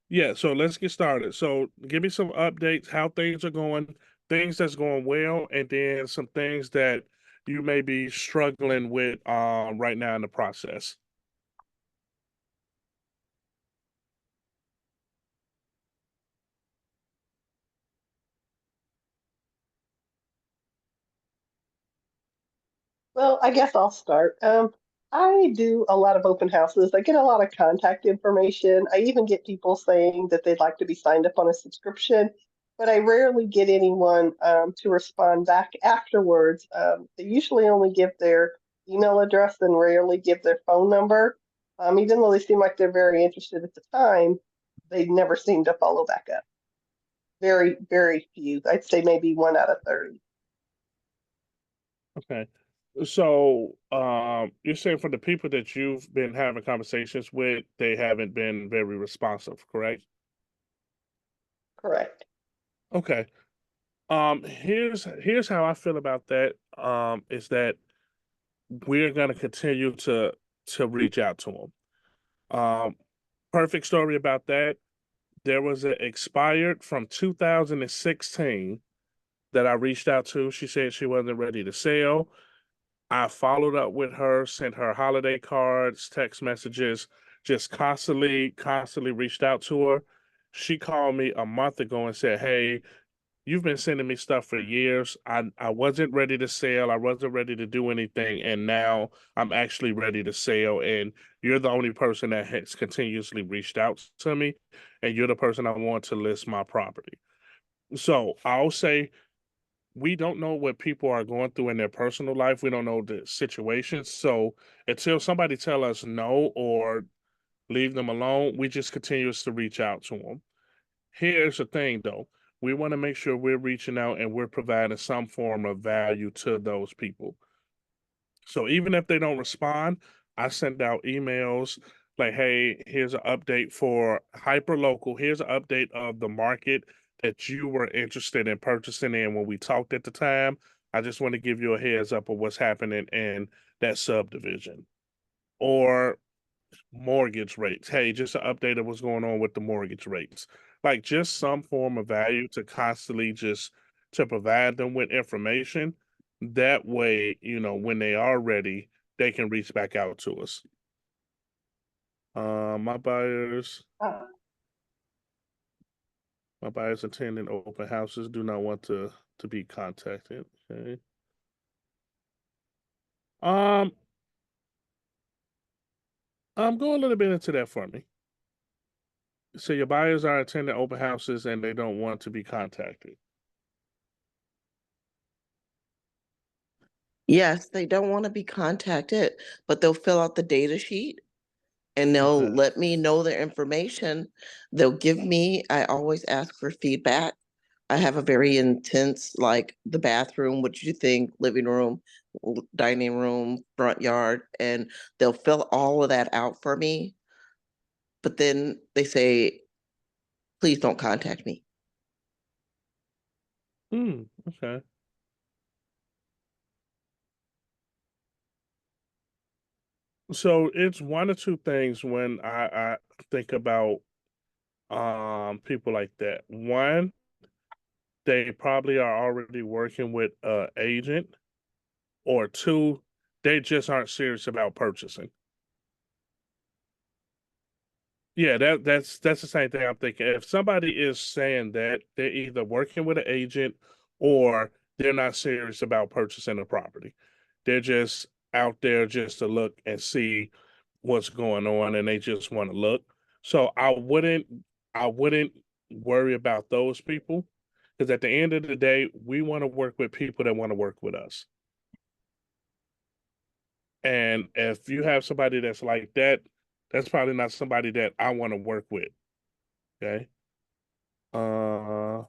Yeah, so let's get started. So give me some updates, how things are going, things that's going well, and then some things that you may be struggling with right now in the process. Well, I guess I'll start. I do a lot of open houses. I get a lot of contact information. I even get people saying that they'd like to be signed up on a subscription, but I rarely get anyone to respond back afterwards. They usually only give their email address and rarely give their phone number. Even though they seem like they're very interested at the time, they never seem to follow back up. Very, very few. I'd say maybe 1 out of 30. Okay. So you're saying for the people that you've been having conversations with, they haven't been very responsive, correct? Correct. Okay. Here's how I feel about that. Is that we're gonna continue to reach out to them. Perfect story about that. There was an expired from 2016 that I reached out to. She said she wasn't ready to sell. I followed up with her, sent her holiday cards, text messages, just constantly reached out to her. She called me a month ago and said, "Hey, you've been sending me stuff for years. I wasn't ready to sell. I wasn't ready to do anything, and now I'm actually ready to sell. And you're the only person that has continuously reached out to me, and you're the person I want to list my property." So I'll say we don't know what people are going through in their personal life. We don't know the situations. So until somebody tell us no or leave them alone, we just continues to reach out to them. Here's the thing though. We want to make sure we're reaching out and we're providing some form of value to those people. So even if they don't respond, I send out emails like, hey, here's an update for hyperlocal. Here's an update of the market that you were interested in purchasing in when we talked at the time. I just want to give you a heads up of what's happening in that subdivision. Or mortgage rates. Hey, just an update of what's going on with the mortgage rates. Like just some form of value to constantly just to provide them with information. That way, when they are ready, they can reach back out to us. My buyers, Uh, my buyers attending open houses do not want to be contacted. Okay. Um, go a little bit into that for me. So your buyers are attending open houses and they don't want to be contacted. Yes, they don't want to be contacted, but they'll fill out the data sheet and they'll Okay. let me know their information. They'll give me, I always ask for feedback. I have a very intense, like the bathroom, what you think, living room, dining room, front yard, and they'll fill all of that out for me. But then they say, please don't contact me. Okay. So it's one or two things when I think about people like that. One, they probably are already working with a agent, or two, they just aren't serious about purchasing. Yeah, that's the same thing I'm thinking. If somebody is saying that, they're either working with an agent or they're not serious about purchasing a property. They're just out there just to look and see what's going on and they just want to look. So I wouldn't worry about those people because at the end of the day, we want to work with people that want to work with us. And if you have somebody that's like that, that's probably not somebody that I want to work with. Okay.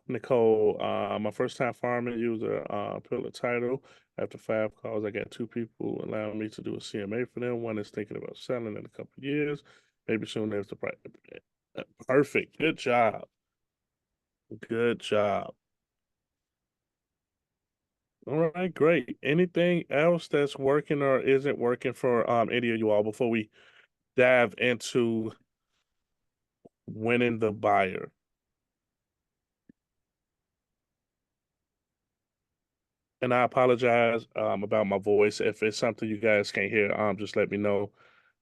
Nicole, my first time farming user, pillar title. After 5 calls, I got two people allowing me to do a CMA for them. One is thinking about selling in a couple of years, maybe soon there's the price. Perfect. Good job. Good job. All right, great. Anything else that's working or isn't working for any of you all before we dive into winning the buyer. And I apologize about my voice. If it's something you guys can't hear, just let me know.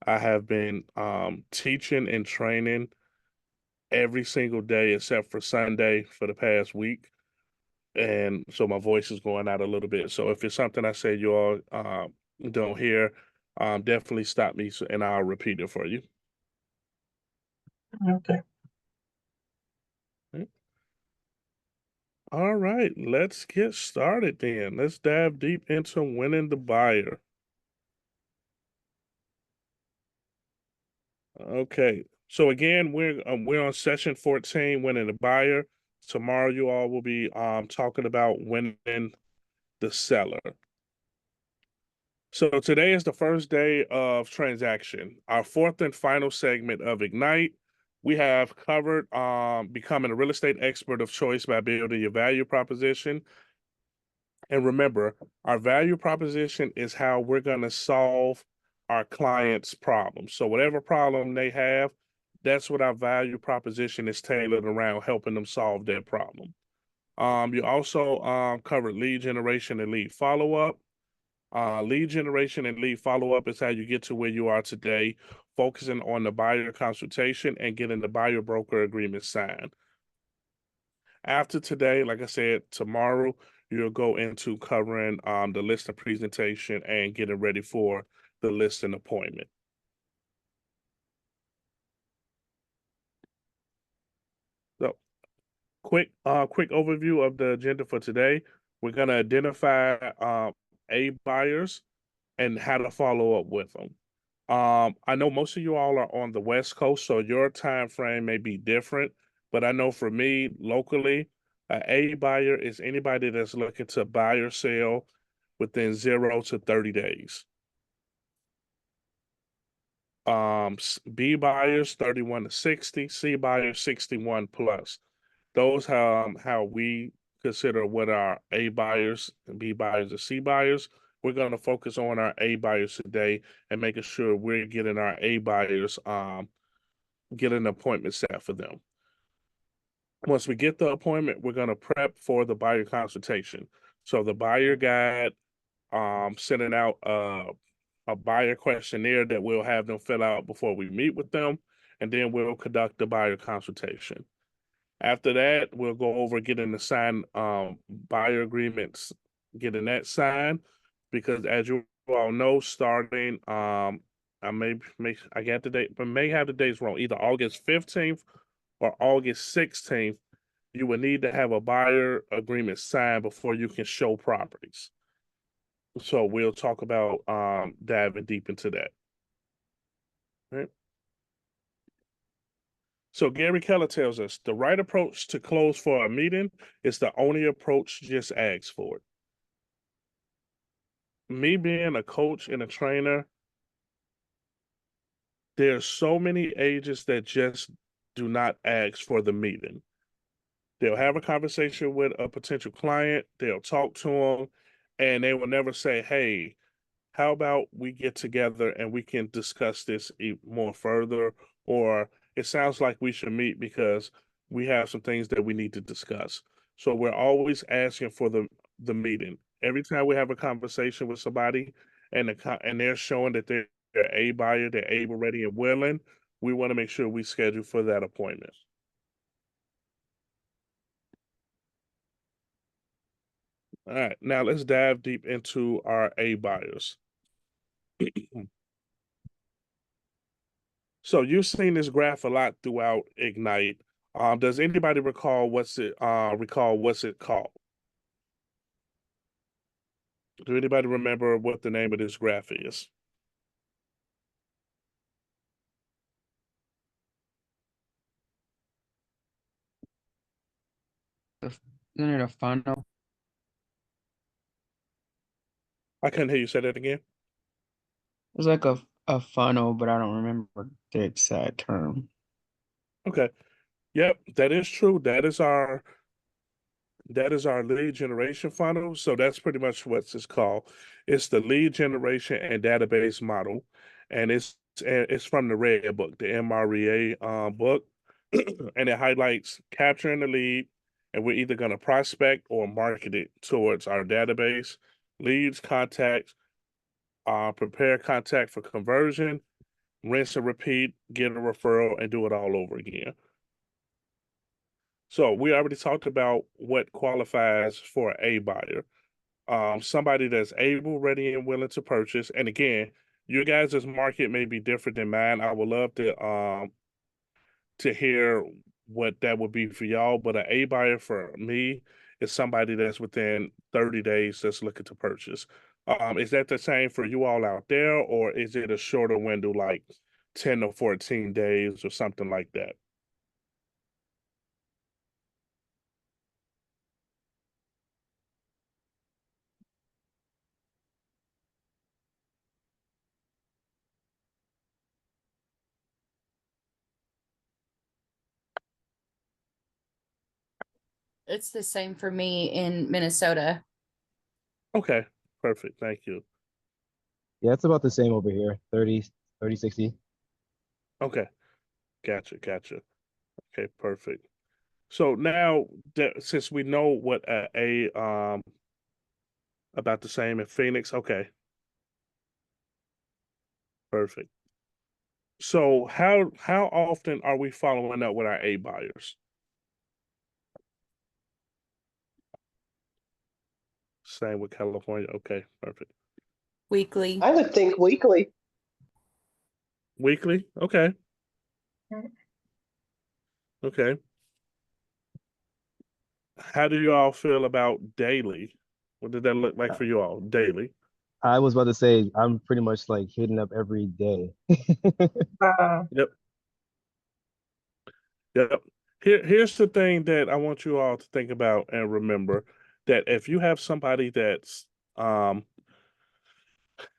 I have been teaching and training every single day except for Sunday for the past week. And so my voice is going out a little bit. So if it's something I say you all don't hear, definitely stop me and I'll repeat it for you. Okay. All right, let's get started then. Let's dive deep into winning the buyer. Okay, so again, we're on session 14, winning the buyer. Tomorrow, you all will be talking about winning the seller. So today is the first day of transaction, our fourth and final segment of Ignite. We have covered becoming a real estate expert of choice by building your value proposition. And remember, our value proposition is how we're going to solve our clients' problems. So whatever problem they have, that's what our value proposition is tailored around, helping them solve their problem. You also covered lead generation and lead follow-up. Lead generation and lead follow-up is how you get to where you are today, focusing on the buyer consultation and getting the buyer broker agreement signed. After today, like I said, tomorrow you'll go into covering the listing presentation and getting ready for the listing appointment. So quick overview of the agenda for today. We're going to identify A buyers and how to follow up with them. I know most of you all are on the West Coast, so your time frame may be different. But I know for me, locally, a buyer is anybody that's looking to buy or sell within 0 to 30 days. B buyers 31 to 60, C buyers 61 plus. Those how we consider what our A buyers and B buyers and C buyers. We're going to focus on our A buyers today and making sure we're getting our A buyers get an appointment set for them. Once we get the appointment, we're going to prep for the buyer consultation. So the buyer guide, sending out a buyer questionnaire that we'll have them fill out before we meet with them, and then we'll conduct the buyer consultation. After that, we'll go over getting the signed buyer agreements, getting that signed, because as you all know, starting I got the date, but may have the dates wrong. Either August 15th or August 16th, you will need to have a buyer agreement signed before you can show properties. So we'll talk about diving deep into that. Right. So Gary Keller tells us the right approach to close for a meeting is the only approach, just ask for it. Me being a coach and a trainer, there's so many agents that just do not ask for the meeting. They'll have a conversation with a potential client, they'll talk to them, and they will never say, hey, how about we get together and we can discuss this more further, or it sounds like we should meet because we have some things that we need to discuss. So we're always asking for the meeting. Every time we have a conversation with somebody and they're showing that they're a buyer, they're able, ready, and willing, we want to make sure we schedule for that appointment. All right, now let's dive deep into our A buyers. So you've seen this graph a lot throughout Ignite. Does anybody recall what's it called? Do anybody remember what the name of this graph is? Isn't it a funnel? I couldn't hear you say that again. It's like a funnel, but I don't remember the exact term. Okay. Yep, that is true. That is our lead generation funnel. So that's pretty much what it's called. It's the lead generation and database model, and it's from the Red Book, the MREA book. and it highlights capturing the lead, and we're either going to prospect or market it towards our database, leads, contacts, prepare contact for conversion, rinse and repeat, get a referral, and do it all over again. So we already talked about what qualifies for a buyer. Somebody that's able, ready, and willing to purchase. And again, your guys' market may be different than mine. I would love to hear what that would be for y'all. But an A buyer for me is somebody that's within 30 days that's looking to purchase. Is that the same for you all out there, or is it a shorter window, like 10 or 14 days or something like that? It's the same for me in Minnesota. Okay, perfect. Thank you. Yeah, it's about the same over here. 30, 60. Okay, gotcha. Okay, perfect. So now that since we know what about the same in Phoenix, okay, perfect. So how often are we following up with our A buyers? Same with California. Okay, perfect. Weekly. I would think weekly. Weekly? Okay. Okay. How do you all feel about daily? What did that look like for you all? Daily. I was about to say I'm pretty much like hitting up every day. Yep. Yep. Here's the thing that I want you all to think about and remember, that if you have somebody that's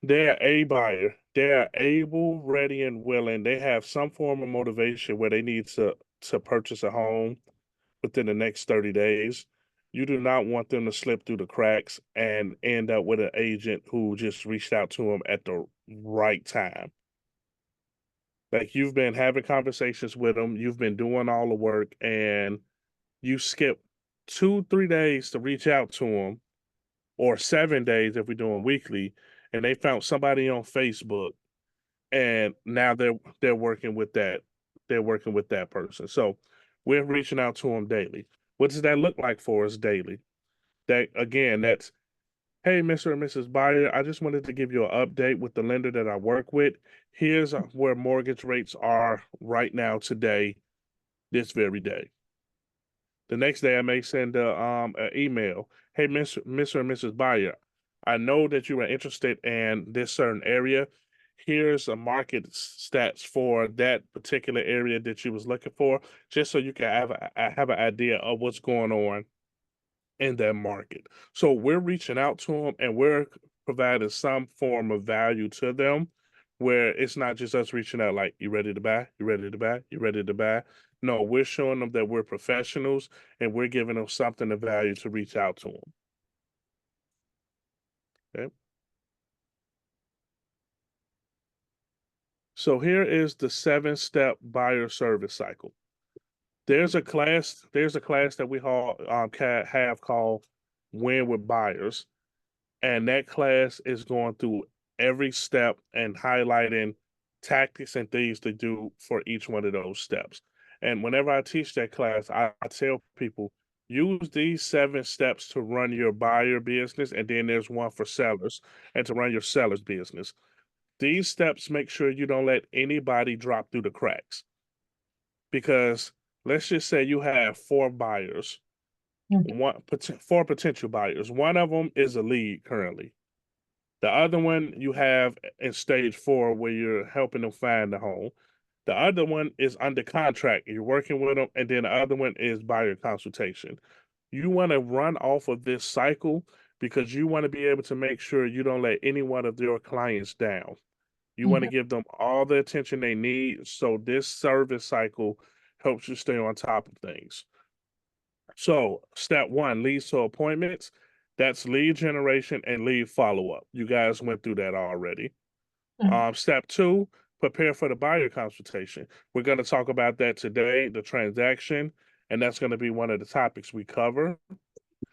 they're a buyer, they're able, ready, and willing, they have some form of motivation where they need to purchase a home within the next 30 days. You do not want them to slip through the cracks and end up with an agent who just reached out to them at the right time. Like, you've been having conversations with them, you've been doing all the work, and you skip 2, 3 days to reach out to them, or 7 days if we're doing weekly, and they found somebody on Facebook, and now they're working with that person. So we're reaching out to them daily. What does that look like for us daily? That again, that's, hey, Mr. and Mrs. Buyer, I just wanted to give you an update with the lender that I work with. Here's where mortgage rates are right now today, this very day. The next day, I may send an email. Hey, Mr. and Mrs. Buyer, I know that you are interested in this certain area. Here's a market stats for that particular area that you was looking for, just so you can have an idea of what's going on in that market. So we're reaching out to them, and we're providing some form of value to them, where it's not just us reaching out like, you ready to buy? You ready to buy? You ready to buy? No, we're showing them that we're professionals, and we're giving them something of value to reach out to them. Okay. So here is the 7-step buyer service cycle. There's a class that we have called Win with Buyers. And that class is going through every step and highlighting tactics and things to do for each one of those steps. And whenever I teach that class, I tell people, use these 7 steps to run your buyer business, and then there's one for sellers, and to run your seller's business. These steps make sure you don't let anybody drop through the cracks. Because let's just say you have 4 buyers, 4 potential buyers. One of them is a lead currently. The other one you have in stage 4, where you're helping them find the home. The other one is under contract. You're working with them, and then the other one is buyer consultation. You want to run off of this cycle, because you want to be able to make sure you don't let any one of your clients down. You want to give them all the attention they need. So this service cycle helps you stay on top of things. So step 1 leads to appointments. That's lead generation and lead follow-up. You guys went through that already. Step 2, prepare for the buyer consultation. We're going to talk about that today, the transaction, and that's going to be one of the topics we cover.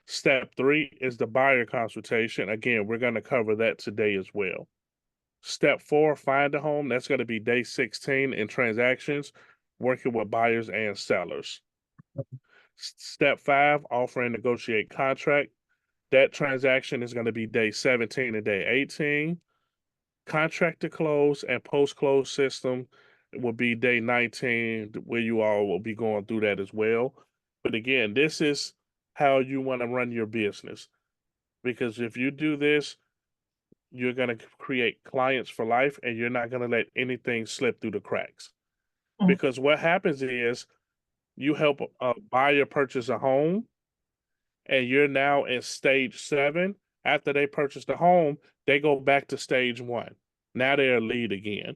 Step 3 is the buyer consultation. Again, we're going to cover that today as well. Step 4, find a home. That's going to be day 16 in transactions, working with buyers and sellers. Step 5, offer and negotiate contract. That transaction is going to be day 17 and day 18. Contract to close and post-close system will be day 19, where you all will be going through that as well. But again, this is how you want to run your business. Because if you do this, you're going to create clients for life and you're not going to let anything slip through the cracks. Mhm. Because what happens is you help a buyer purchase a home and you're now in stage 7. After they purchase the home, they go back to stage 1. Now they're a lead again.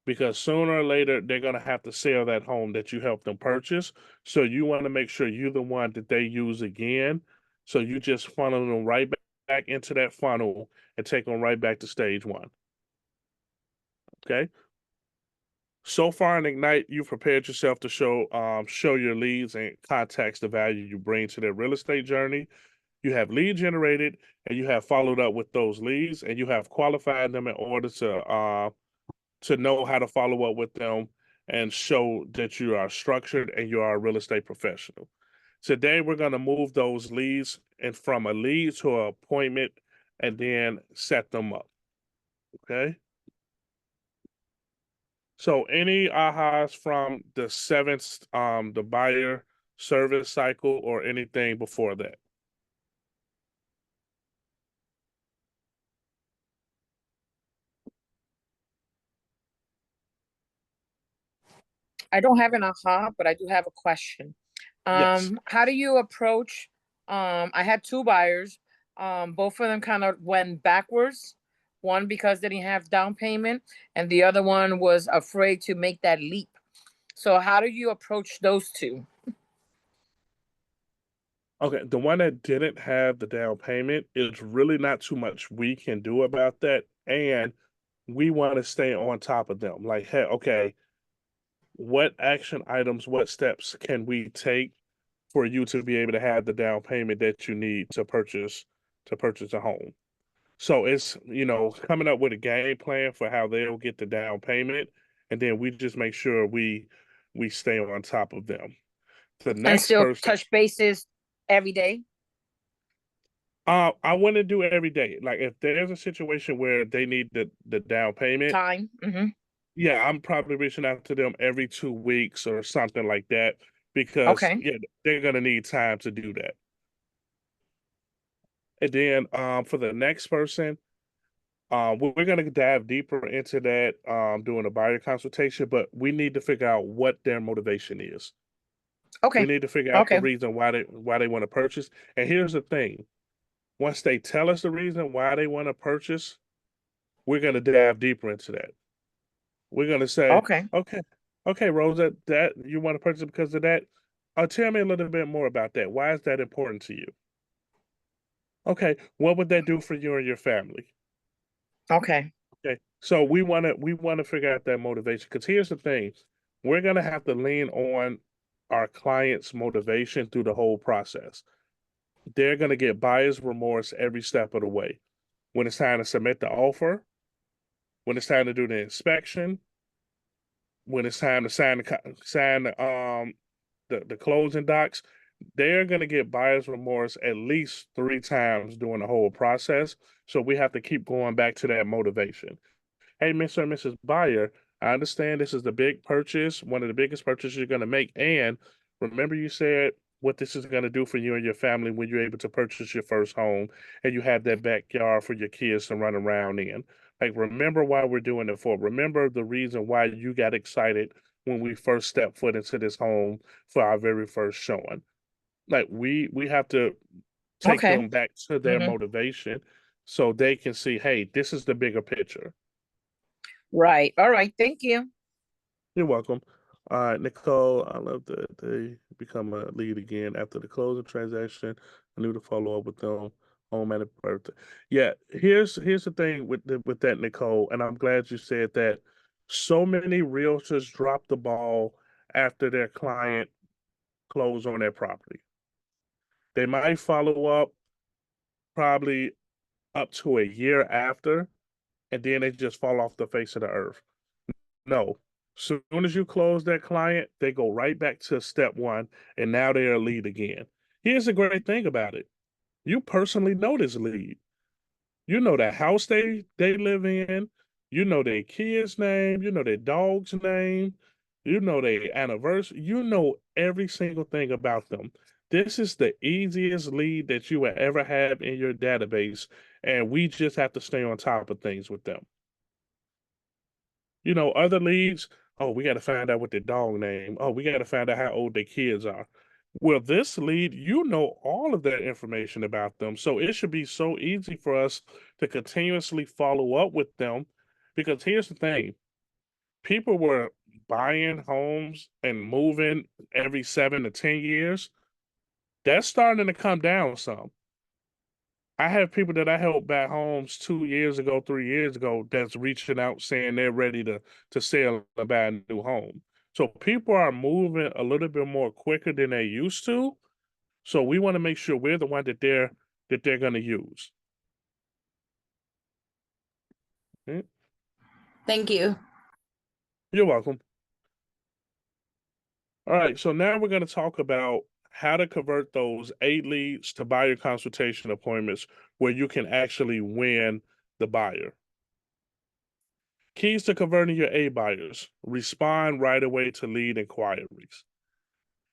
Because sooner or later, they're going to have to sell that home that you helped them purchase. So you want to make sure you're the one that they use again. So you just funnel them right back into that funnel and take them right back to stage 1. Okay. So far in Ignite, you've prepared yourself to show your leads and contacts the value you bring to their real estate journey. You have lead generated and you have followed up with those leads and you have qualified them in order to know how to follow up with them and show that you are structured and you are a real estate professional. Today, we're going to move those leads and from a lead to an appointment and then set them up. Okay. So any ahas from the 7th, the buyer service cycle or anything before that? I don't have an aha, but I do have a question. Yes. How do you approach, I had 2 buyers, both of them kind of went backwards. One because they didn't have down payment, and the other one was afraid to make that leap. So how do you approach those 2? Okay, the one that didn't have the down payment, is really not too much we can do about that. And we want to stay on top of them. Like, hey, okay, what action items, what steps can we take for you to be able to have the down payment that you need to purchase a home? So it's, coming up with a game plan for how they'll get the down payment, and then we just make sure we stay on top of them. The And next still person, touch bases every day? I want to do it every day. Like if there's a situation where they need the down payment, Time? yeah, I'm probably reaching out to them every 2 weeks or something like that because Okay. yeah, they're gonna need time to do that. And then for the next person, we're gonna dive deeper into that doing a buyer consultation, but we need to figure out what their motivation is. We Okay. need to figure out the Okay. reason why they want to purchase. And here's the thing. Once they tell us the reason why they want to purchase, we're going to dive deeper into that. We're going to say, Okay. okay, Rosa, that you want to purchase because of that. Tell me a little bit more about that. Why is that important to you? Okay, what would that do for you and your family? Okay. Okay, so we want to figure out that motivation because here's the thing: we're going to have to lean on our clients' motivation through the whole process. They're going to get buyer's remorse every step of the way. When it's time to submit the offer, when it's time to do the inspection, when it's time to sign the closing docs, they're going to get buyer's remorse at least 3 times during the whole process. So we have to keep going back to that motivation. Hey, Mr. and Mrs. Buyer, I understand this is the big purchase, one of the biggest purchases you're going to make. And remember, you said what this is going to do for you and your family when you're able to purchase your first home and you have that backyard for your kids to run around in. Like, remember why we're doing it for. Remember the reason why you got excited when we first stepped foot into this home for our very first showing. Like, we have to take Okay. them back to their motivation so they can see, hey, this is the bigger picture. Right. All right. Thank you. You're welcome. All right, Nicole, I love that they become a lead again after the closing transaction. I knew to follow up with them home at a birthday. Yeah, here's the thing with that, Nicole, and I'm glad you said that So many realtors drop the ball after their client closed on their property. They might follow up probably up to a year after, and then they just fall off the face of the earth. No. Soon as you close that client, they go right back to step one, and now they're a lead again. Here's the great thing about it. You personally know this lead. You know the house they live in. You know their kid's name. You know their dog's name. You know their anniversary. You know every single thing about them. This is the easiest lead that you will ever have in your database, and we just have to stay on top of things with them. You know, other leads, oh, we got to find out what their dog name. Oh, we got to find out how old their kids are. Well, this lead, you know all of that information about them. So it should be so easy for us to continuously follow up with them. Because here's the thing, people were buying homes and moving every 7 to 10 years. That's starting to come down some. I have people that I helped buy homes 2 years ago, 3 years ago that's reaching out saying they're ready to sell and buy a new home. So people are moving a little bit more quicker than they used to. So we want to make sure we're the one that they're going to use. Mm, Thank you. You're welcome. All right, so now we're going to talk about how to convert those 8 leads to buyer consultation appointments where you can actually win the buyer. Keys to converting your A buyers: respond right away to lead inquiries.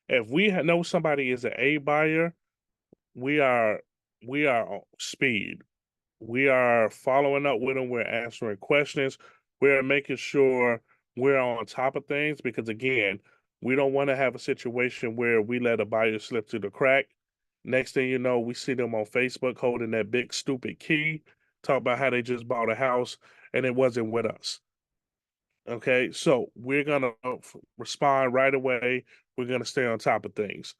If we know somebody is an A buyer, we are on speed. We are following up with them. We're answering questions. We're making sure we're on top of things because, again, we don't want to have a situation where we let a buyer slip through the crack. Next thing you know, we see them on Facebook holding that big stupid key, talk about how they just bought a house and it wasn't with us. Okay, so we're gonna respond right away. We're gonna stay on top of things.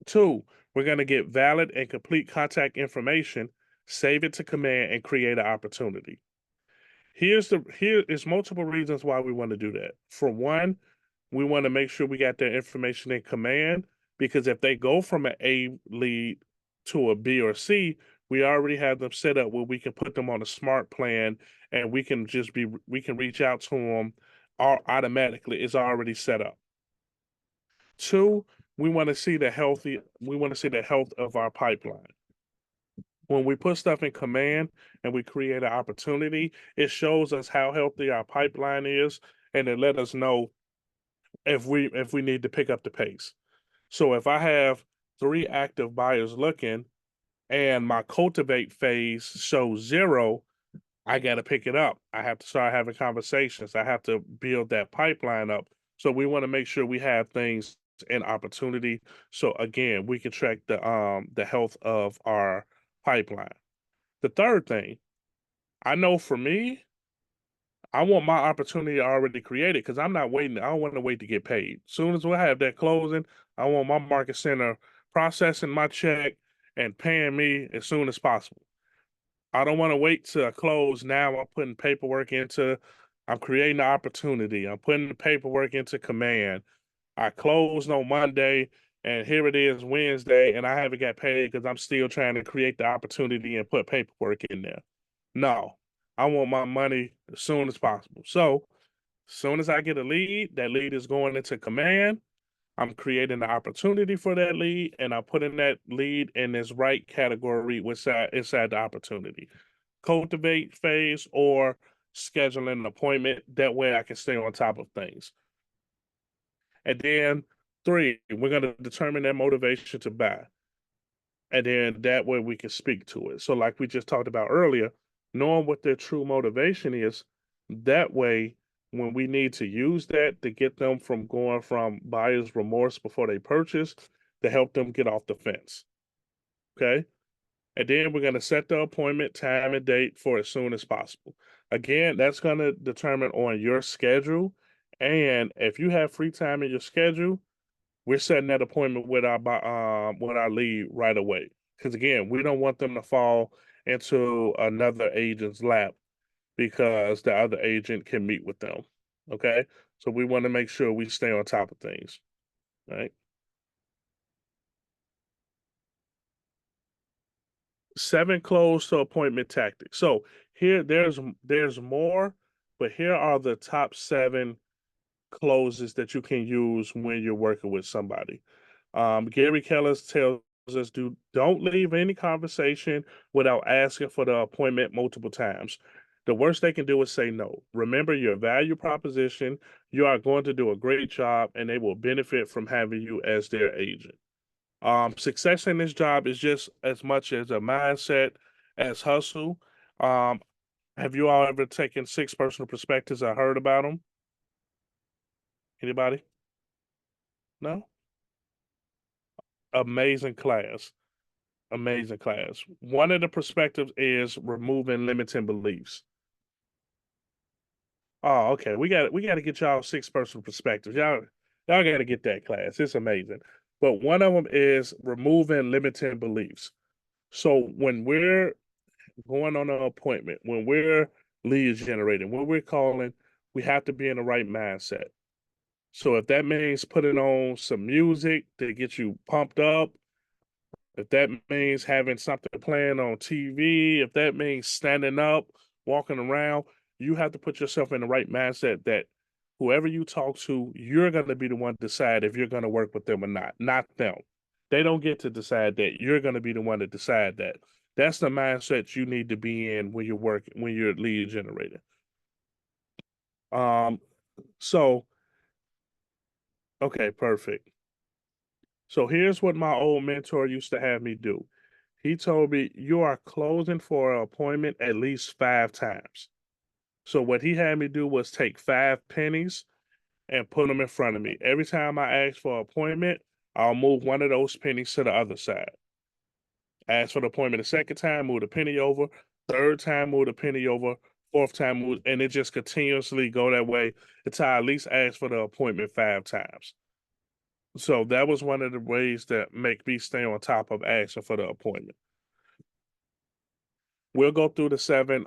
2, we're gonna get valid and complete contact information, save it to command, and create an opportunity. Here is multiple reasons why we want to do that. For one, we want to make sure we got their information in command because if they go from an A lead to a B or C, we already have them set up where we can put them on a smart plan and we can reach out to them automatically. It's already set up. 2, we want to see the health of our pipeline. When we put stuff in command and we create an opportunity, it shows us how healthy our pipeline is, and it let us know if we need to pick up the pace. So if I have 3 active buyers looking and my cultivate phase shows 0, I got to pick it up. I have to start having conversations. I have to build that pipeline up. So we want to make sure we have things in opportunity. So again, we can track the health of our pipeline. The third thing, I know for me, I want my opportunity already created because I'm not waiting. I don't want to wait to get paid. As soon as we have that closing, I want my market center processing my check and paying me as soon as possible. I don't want to wait to close now. I'm creating the opportunity. I'm putting the paperwork into command. I closed on Monday and here it is Wednesday and I haven't got paid because I'm still trying to create the opportunity and put paperwork in there. No, I want my money as soon as possible. So as soon as I get a lead, that lead is going into command. I'm creating the opportunity for that lead and I'm putting that lead in this right category inside the opportunity. Cultivate phase or scheduling an appointment. That way I can stay on top of things. And then 3, we're going to determine their motivation to buy. And then that way we can speak to it. So like we just talked about earlier, knowing what their true motivation is, that way when we need to use that to get them from going from buyer's remorse before they purchase to help them get off the fence. Okay. And then we're going to set the appointment time and date for as soon as possible. Again, that's going to determine on your schedule. And if you have free time in your schedule, we're setting that appointment with our lead right away. Because again, we don't want them to fall into another agent's lap because the other agent can meet with them. Okay. So we want to make sure we stay on top of things. Right. 7 close to appointment tactics. So here there's more, but here are the top 7 closes that you can use when you're working with somebody. Gary Keller tells us don't leave any conversation without asking for the appointment multiple times. The worst they can do is say no. Remember your value proposition. You are going to do a great job, and they will benefit from having you as their agent. Success in this job is just as much as a mindset as hustle. Um, have you all ever taken 6 personal perspectives? I heard about them. Anybody? No? Amazing class. Amazing class. One of the perspectives is removing limiting beliefs. Oh, okay. We got to get y'all 6 personal perspectives. Y'all got to get that class. It's amazing. But one of them is removing limiting beliefs. So when we're going on an appointment, when we're lead generating, when we're calling, we have to be in the right mindset. So if that means putting on some music to get you pumped up, if that means having something playing on TV, if that means standing up, walking around, you have to put yourself in the right mindset that whoever you talk to, you're going to be the one to decide if you're going to work with them or not them. They don't get to decide that. You're going to be the one to decide that. That's the mindset you need to be in when you're working, when you're lead generating. Um, so okay, perfect. So here's what my old mentor used to have me do. He told me you are closing for an appointment at least 5 times. So what he had me do was take 5 pennies and put them in front of me. Every time I ask for an appointment, I'll move one of those pennies to the other side. Ask for the appointment a second time, move the penny over. Third time, move the penny over. Fourth time, move, and it just continuously go that way until I at least ask for the appointment 5 times. So that was one of the ways that make me stay on top of asking for the appointment. We'll go through the 7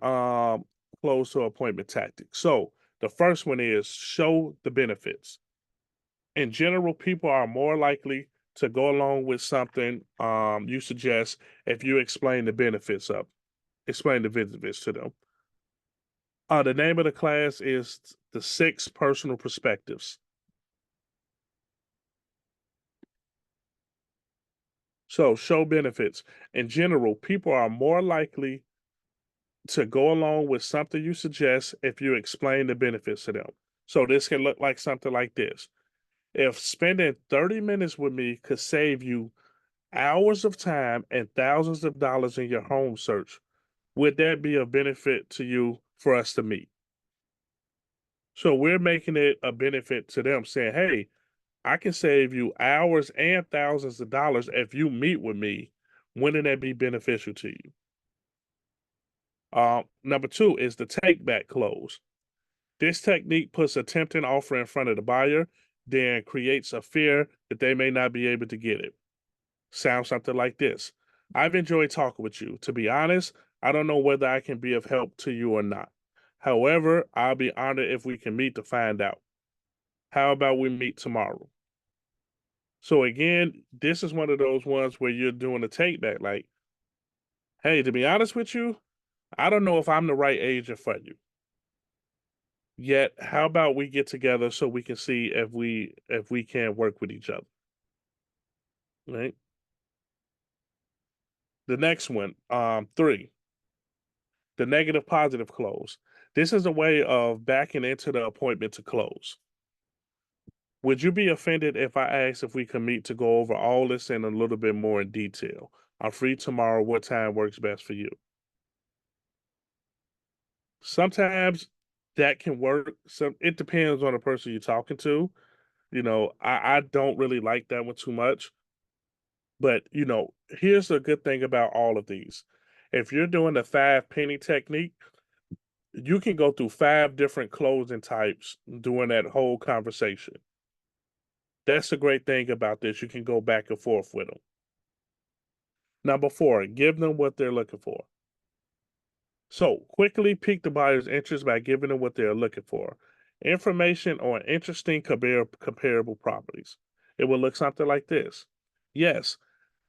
close to appointment tactics. So the first one is show the benefits. In general, people are more likely to go along with something you suggest if you explain the benefits to them. The name of the class is the 6 personal perspectives. So show benefits. In general, people are more likely to go along with something you suggest if you explain the benefits to them. So this can look like something like this. If spending 30 minutes with me could save you hours of time and thousands of dollars in your home search, would that be a benefit to you for us to meet? So we're making it a benefit to them, saying, hey, I can save you hours and thousands of dollars if you meet with me. Wouldn't that be beneficial to you? Number 2 is the take back close. This technique puts a tempting offer in front of the buyer, then creates a fear that they may not be able to get it. Sounds something like this. I've enjoyed talking with you. To be honest, I don't know whether I can be of help to you or not. However, I'll be honored if we can meet to find out. How about we meet tomorrow? So again, this is one of those ones where you're doing a take back, like, hey, to be honest with you, I don't know if I'm the right agent for you. Yet, how about we get together so we can see if we can work with each other? Right? The next one, 3, the negative positive close. This is a way of backing into the appointment to close. Would you be offended if I asked if we can meet to go over all this in a little bit more in detail? I'm free tomorrow. What time works best for you? Sometimes that can work. So it depends on the person you're talking to. I don't really like that one too much. But here's the good thing about all of these. If you're doing the 5 penny technique, you can go through 5 different closing types during that whole conversation. That's the great thing about this. You can go back and forth with them. Number 4, give them what they're looking for. So quickly pique the buyer's interest by giving them what they're looking for. Information on interesting comparable properties. It will look something like this. Yes,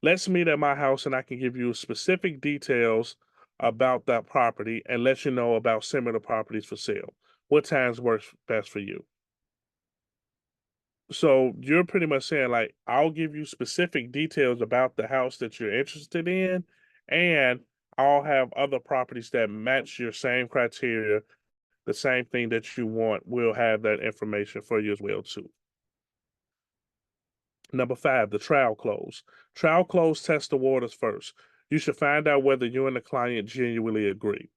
let's meet at my house and I can give you specific details about that property and let you know about similar properties for sale. What times works best for you? So you're pretty much saying, like, I'll give you specific details about the house that you're interested in, and I'll have other properties that match your same criteria, the same thing that you want. We'll have that information for you as well too. Number 5, the trial close. Trial close test the waters first. You should find out whether you and the client genuinely agree.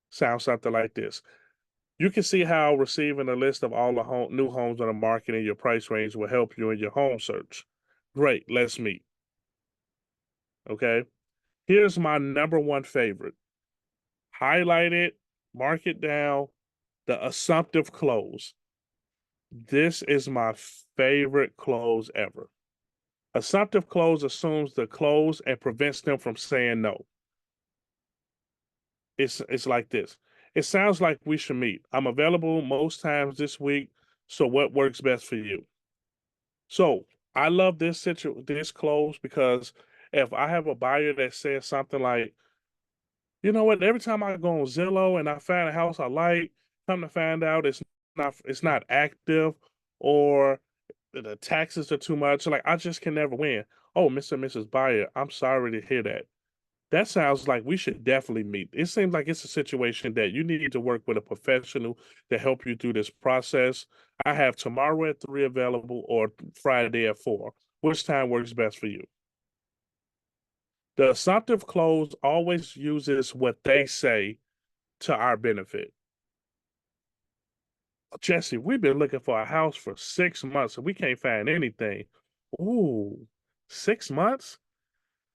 Sounds something like this. You can see how receiving a list of all the new homes on the market in your price range will help you in your home search. Great, let's meet. Okay. Here's my number one favorite. Highlight it, mark it down, the assumptive close. This is my favorite close ever. Assumptive close assumes the close and prevents them from saying no. It's like this. It sounds like we should meet. I'm available most times this week, so what works best for you? So I love this close because if I have a buyer that says something like, you know what, every time I go on Zillow and I find a house I like, come to find out it's not active, or the taxes are too much. Like, I just can never win. Oh, Mr. and Mrs. Buyer, I'm sorry to hear that. That sounds like we should definitely meet. It seems like it's a situation that you need to work with a professional to help you through this process. I have tomorrow at 3 available or Friday at 4. Which time works best for you? The assumptive close always uses what they say to our benefit. Jesse, we've been looking for a house for 6 months and we can't find anything. Ooh, 6 months?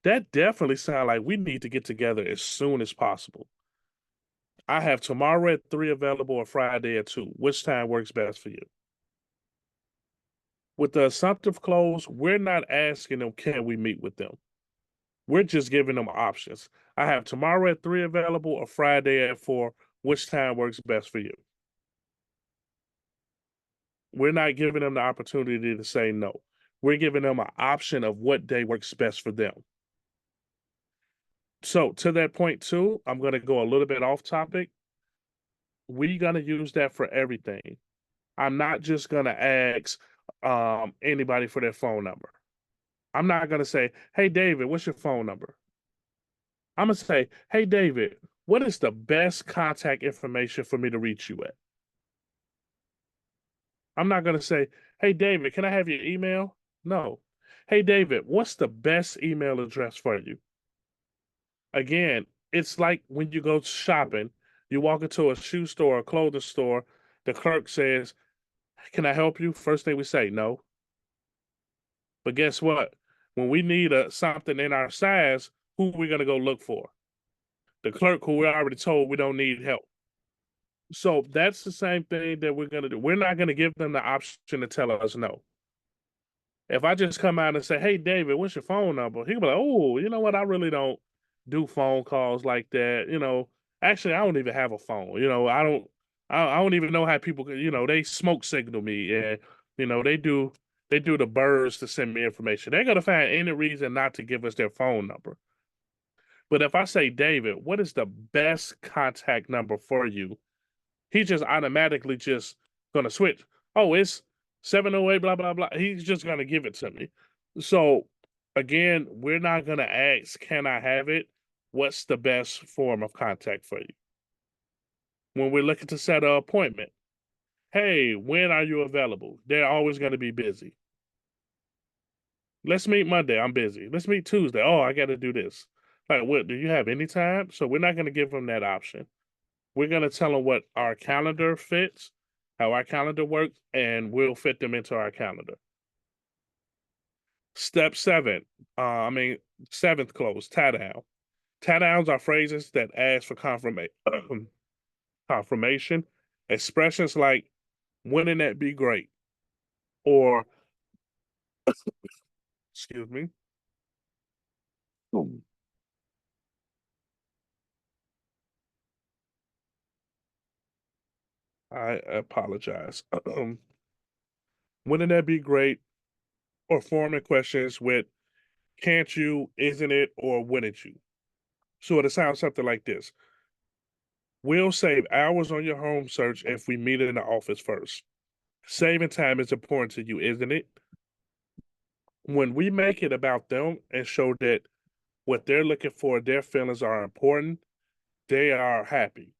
That definitely sounds like we need to get together as soon as possible. I have tomorrow at 3 available or Friday at 2. Which time works best for you? With the assumptive close, we're not asking them, can we meet with them? We're just giving them options. I have tomorrow at 3 available or Friday at 4. Which time works best for you? We're not giving them the opportunity to say no. We're giving them an option of what day works best for them. So to that point too, I'm going to go a little bit off topic. We're going to use that for everything. I'm not just going to ask anybody for their phone number. I'm not going to say, hey, David, what's your phone number? I'm going to say, hey, David, what is the best contact information for me to reach you at? I'm not going to say, hey, David, can I have your email? No. Hey, David, what's the best email address for you? Again, it's like when you go shopping, you walk into a shoe store or clothing store, the clerk says, can I help you? First thing we say, no. But guess what? When we need something in our size, who are we going to go look for? The clerk who we already told we don't need help. So that's the same thing that we're going to do. We're not going to give them the option to tell us no. If I just come out and say, hey, David, what's your phone number? He'll be like, oh, you know what? I really don't do phone calls like that. Actually, I don't even have a phone. I don't even know how people, they smoke signal me, and, they do the birds to send me information. They're going to find any reason not to give us their phone number. But if I say, David, what is the best contact number for you? He just automatically just going to switch. Oh, it's 708, blah, blah, blah. He's just going to give it to me. So again, we're not going to ask, can I have it? What's the best form of contact for you? When we're looking to set an appointment, hey, when are you available? They're always going to be busy. Let's meet Monday. I'm busy. Let's meet Tuesday. Oh, I got to do this. Like, what? Do you have any time? So we're not going to give them that option. We're going to tell them what our calendar fits, how our calendar works, and we'll fit them into our calendar. Step 7, seventh close, tie down. Tie downs are phrases that ask for confirmation. Expressions like, wouldn't that be great? Or, excuse me. I apologize. Wouldn't that be great? Or forming questions with can't you, isn't it, or wouldn't you? So it sounds something like this. We'll save hours on your home search if we meet in the office first. Saving time is important to you, isn't it? When we make it about them and show that what they're looking for, their feelings are important, they are happy.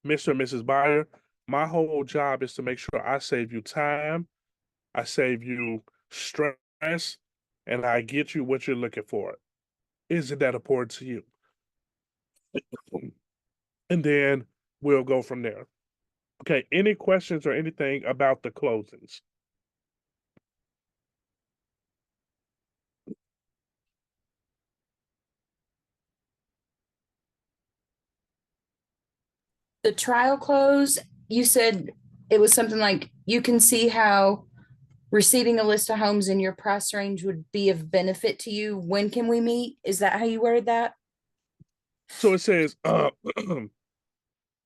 Mr. and Mrs. Buyer, my whole job is to make sure I save you time, I save you stress, and I get you what you're looking for. Isn't that important to you? And then we'll go from there. Okay, any questions or anything about the closings? The trial close, you said it was something like you can see how receiving a list of homes in your price range would be of benefit to you. When can we meet? Is that how you worded that? So it says, can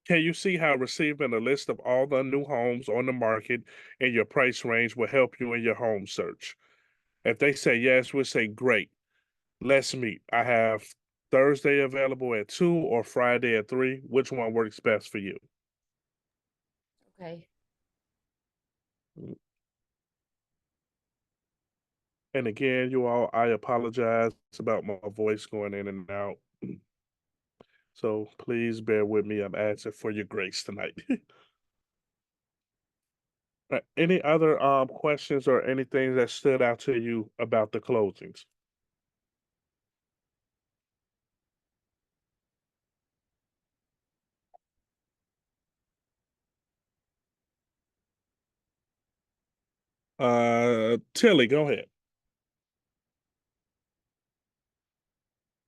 you see how receiving a list of all the new homes on the market in your price range will help you in your home search? If they say yes, we'll say great. Let's meet. I have Thursday available at 2 or Friday at 3. Which one works best for you? Okay. And again, you all, I apologize about my voice going in and out. So please bear with me. I'm asking for your grace tonight. Any other questions or anything that stood out to you about the closings? Tilly, go ahead.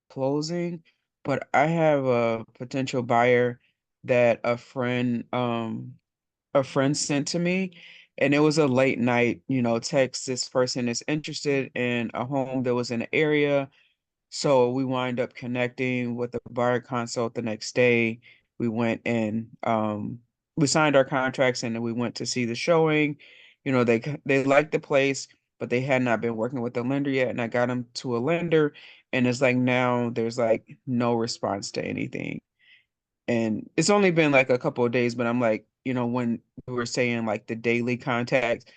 Closing, but I have a potential buyer that a friend sent to me, and it was a late night, text. This person is interested in a home that was in the area. So we wind up connecting with the buyer consult the next day. We went and we signed our contracts, and then we went to see the showing. They liked the place, but they had not been working with the lender yet. And I got them to a lender, and it's like now there's like no response to anything. And it's only been like a couple of days, but I'm like, when we were saying like the daily contact,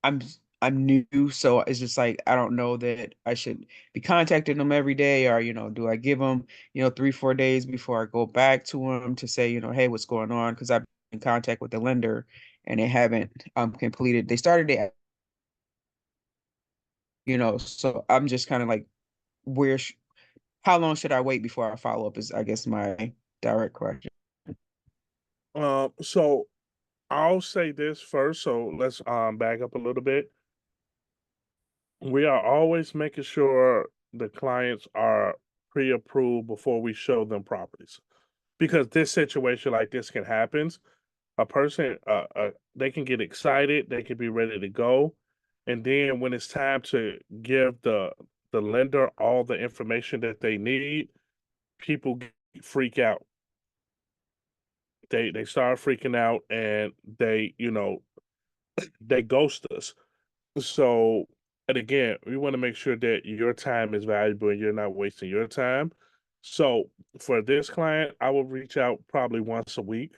I'm I'm new, so it's just like I don't know that I should be contacting them every day, or do I give them 3-4 days before I go back to them to say hey, what's going on? Because I've been in contact with the lender and they haven't completed. They started it, so I'm just kind of like, where sh how long should I wait before I follow up is, I guess, my direct question. So I'll say this first. So let's back up a little bit. We are always making sure the clients are pre-approved before we show them properties, because this situation like this can happen. A person, they can get excited, they can be ready to go, and then when it's time to give the lender all the information that they need, people freak out. They start freaking out, and they ghost us. So, and again, we want to make sure that your time is valuable and you're not wasting your time. So, for this client, I will reach out probably once a week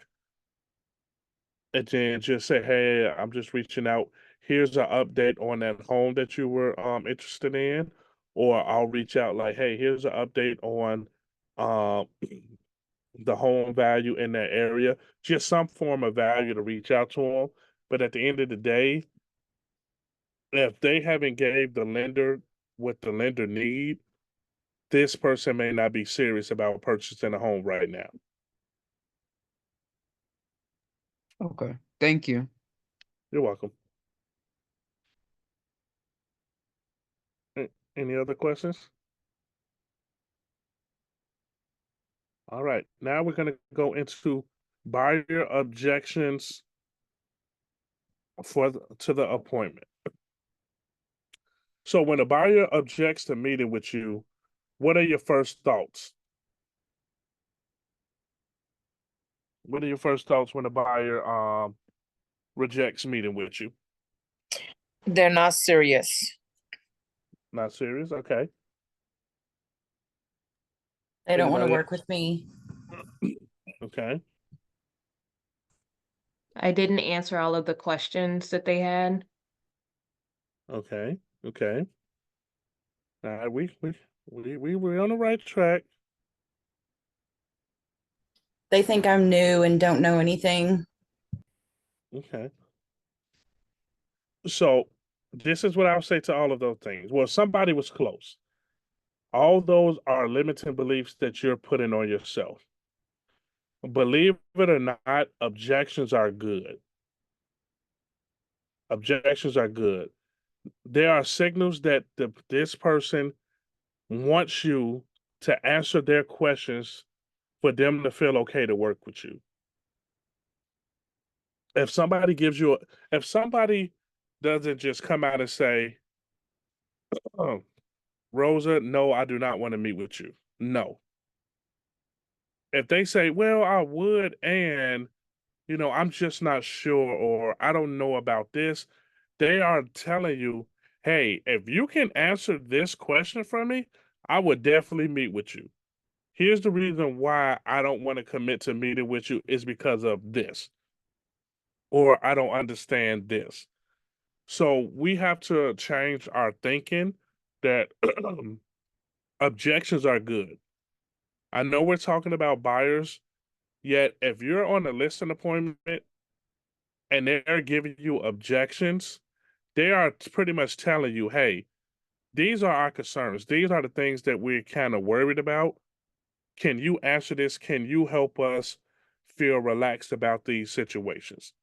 and then just say, "Hey, I'm just reaching out. Here's an update on that home that you were interested in," or I'll reach out like, "Hey, here's an update on um the home value in that area." Just some form of value to reach out to them. But at the end of the day, if they haven't gave the lender what the lender need, this person may not be serious about purchasing a home right now. Okay, thank you. You're welcome. Any other questions? All right, now we're going to go into buyer objections to the appointment. So when a buyer objects to meeting with you, what are your first thoughts? What are your first thoughts when a buyer rejects meeting with you? They're not serious. Not serious? Okay. They don't want to Anybody work with me. Okay. I didn't answer all of the questions that they had. Okay. Okay. All right, we were on the right track. They think I'm new and don't know anything. Okay. So this is what I'll say to all of those things. Well, somebody was close. All those are limiting beliefs that you're putting on yourself. Believe it or not, objections are good. Objections are good. There are signals that this person wants you to answer their questions for them to feel okay to work with you. If somebody if somebody doesn't just come out and say, oh, Rosa, no, I do not want to meet with you. No. If they say, well, I would, and, I'm just not sure, or I don't know about this, they are telling you, hey, if you can answer this question for me, I would definitely meet with you. Here's the reason why I don't want to commit to meeting with you is because of this, or I don't understand this. So we have to change our thinking that objections are good. I know we're talking about buyers, yet if you're on a listing appointment and they're giving you objections, they are pretty much telling you, hey, these are our concerns. These are the things that we're kind of worried about. Can you answer this? Can you help us feel relaxed about these situations?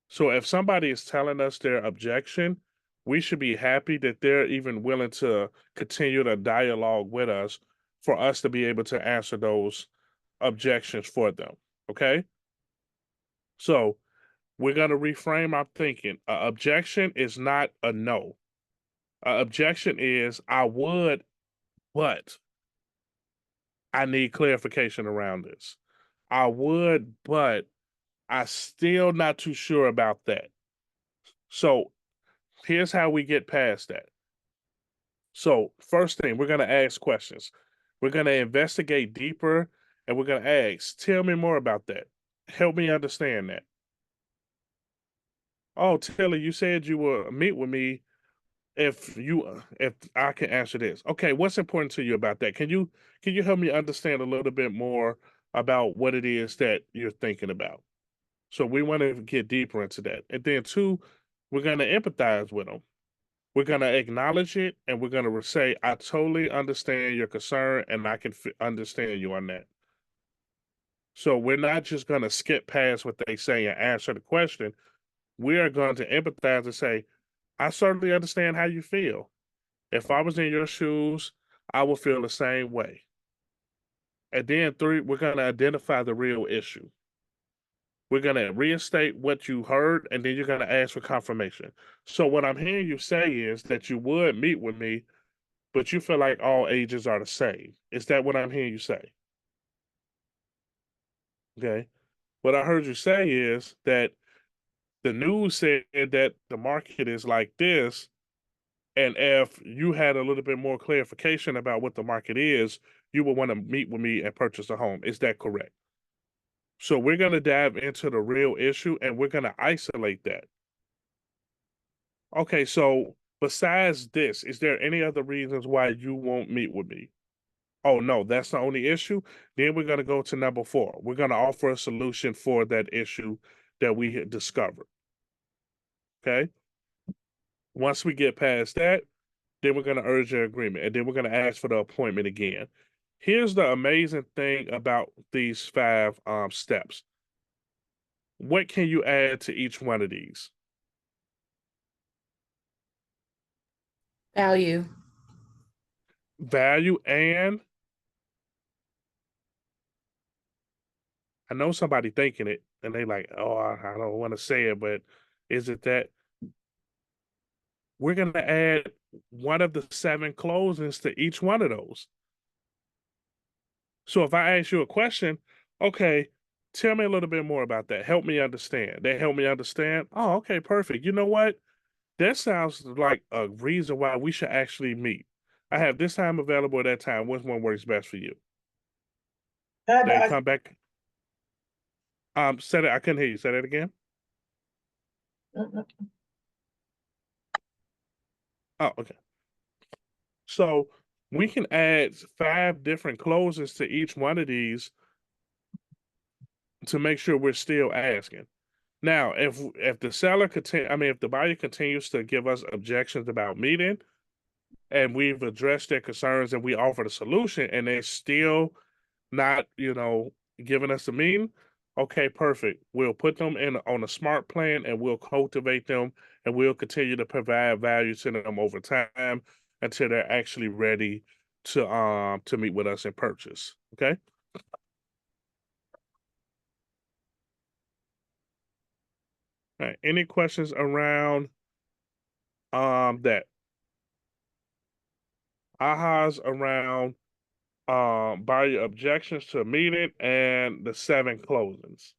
So if somebody is telling us their objection, we should be happy that they're even willing to continue the dialogue with us for us to be able to answer those objections for them. Okay? So we're going to reframe our thinking. An objection is not a no. An objection is I would, but I need clarification around this. I would, but I still not too sure about that. So here's how we get past that. So first thing, we're going to ask questions. We're going to investigate deeper and we're going to ask, tell me more about that. Help me understand that. Oh, Tilly, you said you will meet with me if I can answer this. Okay, what's important to you about that? Can you help me understand a little bit more about what it is that you're thinking about? So we want to get deeper into that. And then two, we're going to empathize with them. We're going to acknowledge it and we're going to say, I totally understand your concern and I can understand you on that. So we're not just going to skip past what they say and answer the question. We are going to empathize and say, I certainly understand how you feel. If I was in your shoes, I would feel the same way. And then three, we're going to identify the real issue. We're going to reinstate what you heard, and then you're going to ask for confirmation. So what I'm hearing you say is that you would meet with me, but you feel like all ages are the same. Is that what I'm hearing you say? Okay. What I heard you say is that the news said that the market is like this, and if you had a little bit more clarification about what the market is, you would want to meet with me and purchase a home. Is that correct? So we're going to dive into the real issue and we're going to isolate that. Okay, so besides this, is there any other reasons why you won't meet with me? Oh, no, that's the only issue. Then we're going to go to number 4. We're going to offer a solution for that issue that we had discovered. Okay. Once we get past that, then we're going to urge an agreement and then we're going to ask for the appointment again. Here's the amazing thing about these 5 steps. What can you add to each one of these? Value. Value, and I know somebody thinking it and they like, oh, I don't want to say it, but is it that? We're going to add one of the 7 closings to each one of those. So if I ask you a question, okay, Tell me a little bit more about that. Help me understand. They help me understand. Oh, okay, perfect. You know what? That sounds like a reason why we should actually meet. I have this time available at that time. Which one works best for you? They come back. Say that. I couldn't hear you. Say that again. Oh, okay. So we can add 5 different closes to each one of these to make sure we're still asking. Now, if the seller if the buyer continues to give us objections about meeting, and we've addressed their concerns and we offer the solution, and they're still not, giving us a meeting, okay, perfect. We'll put them on a smart plan, and we'll cultivate them, and we'll continue to provide value to them over time until they're actually ready to meet with us and purchase. Okay. All right. Any questions around that? Ahas around buyer objections to a meeting and the 7 closings.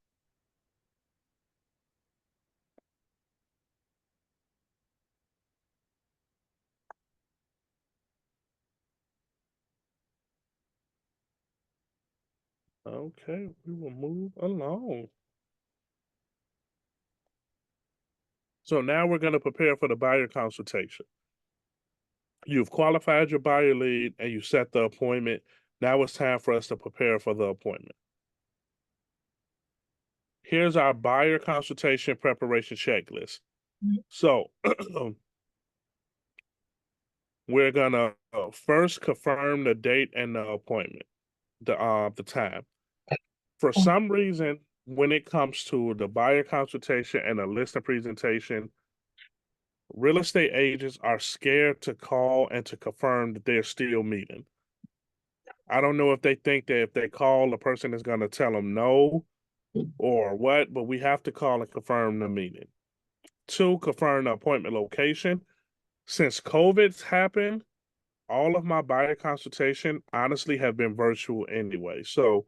Okay, we will move along. So now we're going to prepare for the buyer consultation. You've qualified your buyer lead and you set the appointment. Now it's time for us to prepare for the appointment. Here's our buyer consultation preparation checklist. So we're gonna first confirm the date and the appointment, the time. For some reason, when it comes to the buyer consultation and the listing presentation, real estate agents are scared to call and to confirm that they're still meeting. I don't know if they think that if they call, the person is going to tell them no or what, but we have to call and confirm the meeting. 2, confirm the appointment location. Since COVID's happened, all of my buyer consultation honestly have been virtual anyway. So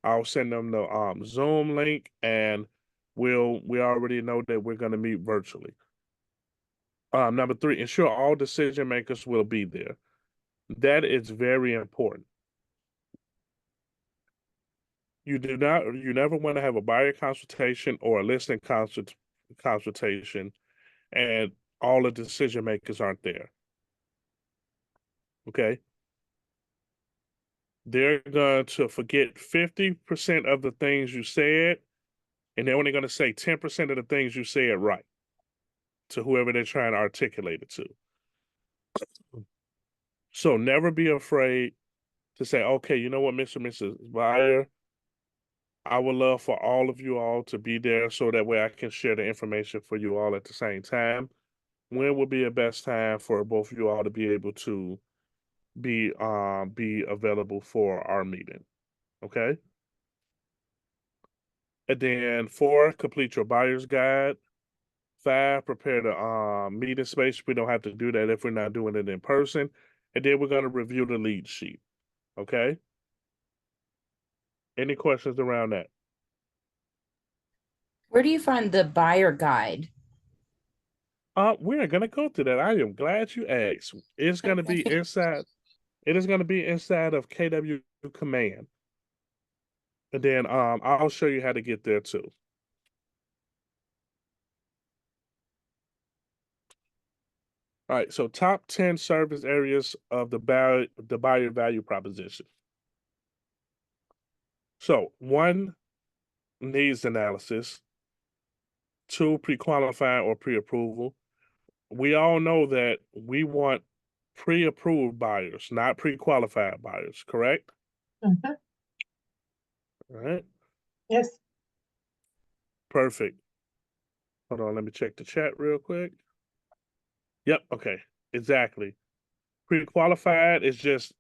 I'll send them the Zoom link, and we already know that we're going to meet virtually. Number 3, ensure all decision makers will be there. That is very important. You never want to have a buyer consultation or a listing consultation and all the decision makers aren't there. Okay. They're going to forget 50% of the things you said, and they're only going to say 10% of the things you said right to whoever they're trying to articulate it to. So never be afraid to say, okay, you know what, Mr. and Mrs. Buyer, I would love for all of you all to be there so that way I can share the information for you all at the same time. When would be the best time for both of you all to be able to be available for our meeting? Okay. And then 4, complete your buyer's guide. 5, prepare the meeting space. We don't have to do that if we're not doing it in person. And then we're going to review the lead sheet. Okay. Any questions around that? Where do you find the buyer guide? We're gonna go to that. I am glad you asked. It's gonna be inside. It is gonna be inside of KW Command, and then I'll show you how to get there too. All right. So top 10 service areas of the buyer value proposition. So 1, needs analysis. 2, pre-qualifying or pre-approval. We all know that we want pre-approved buyers, not pre-qualified buyers, correct? Mhm. All right, Yes. perfect. Hold on, let me check the chat real quick. Yep, okay, exactly. Pre-qualified is just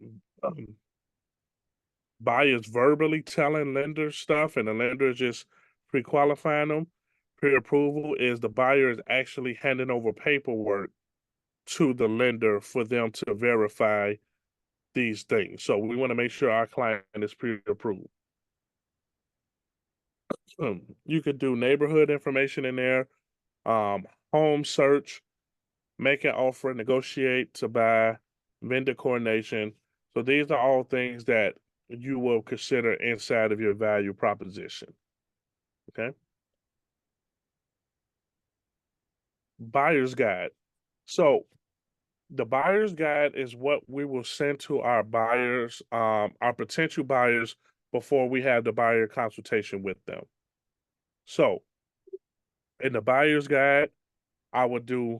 buyers verbally telling lenders stuff, and the lender is just pre-qualifying them. Pre-approval is the buyer is actually handing over paperwork to the lender for them to verify these things. So we want to make sure our client is pre-approved. You could do neighborhood information in there, home search, make an offer, negotiate to buy, vendor coordination. So these are all things that you will consider inside of your value proposition. Okay. Buyer's guide. So the buyer's guide is what we will send to our buyers, our potential buyers, before we have the buyer consultation with them. So in the buyer's guide, I would do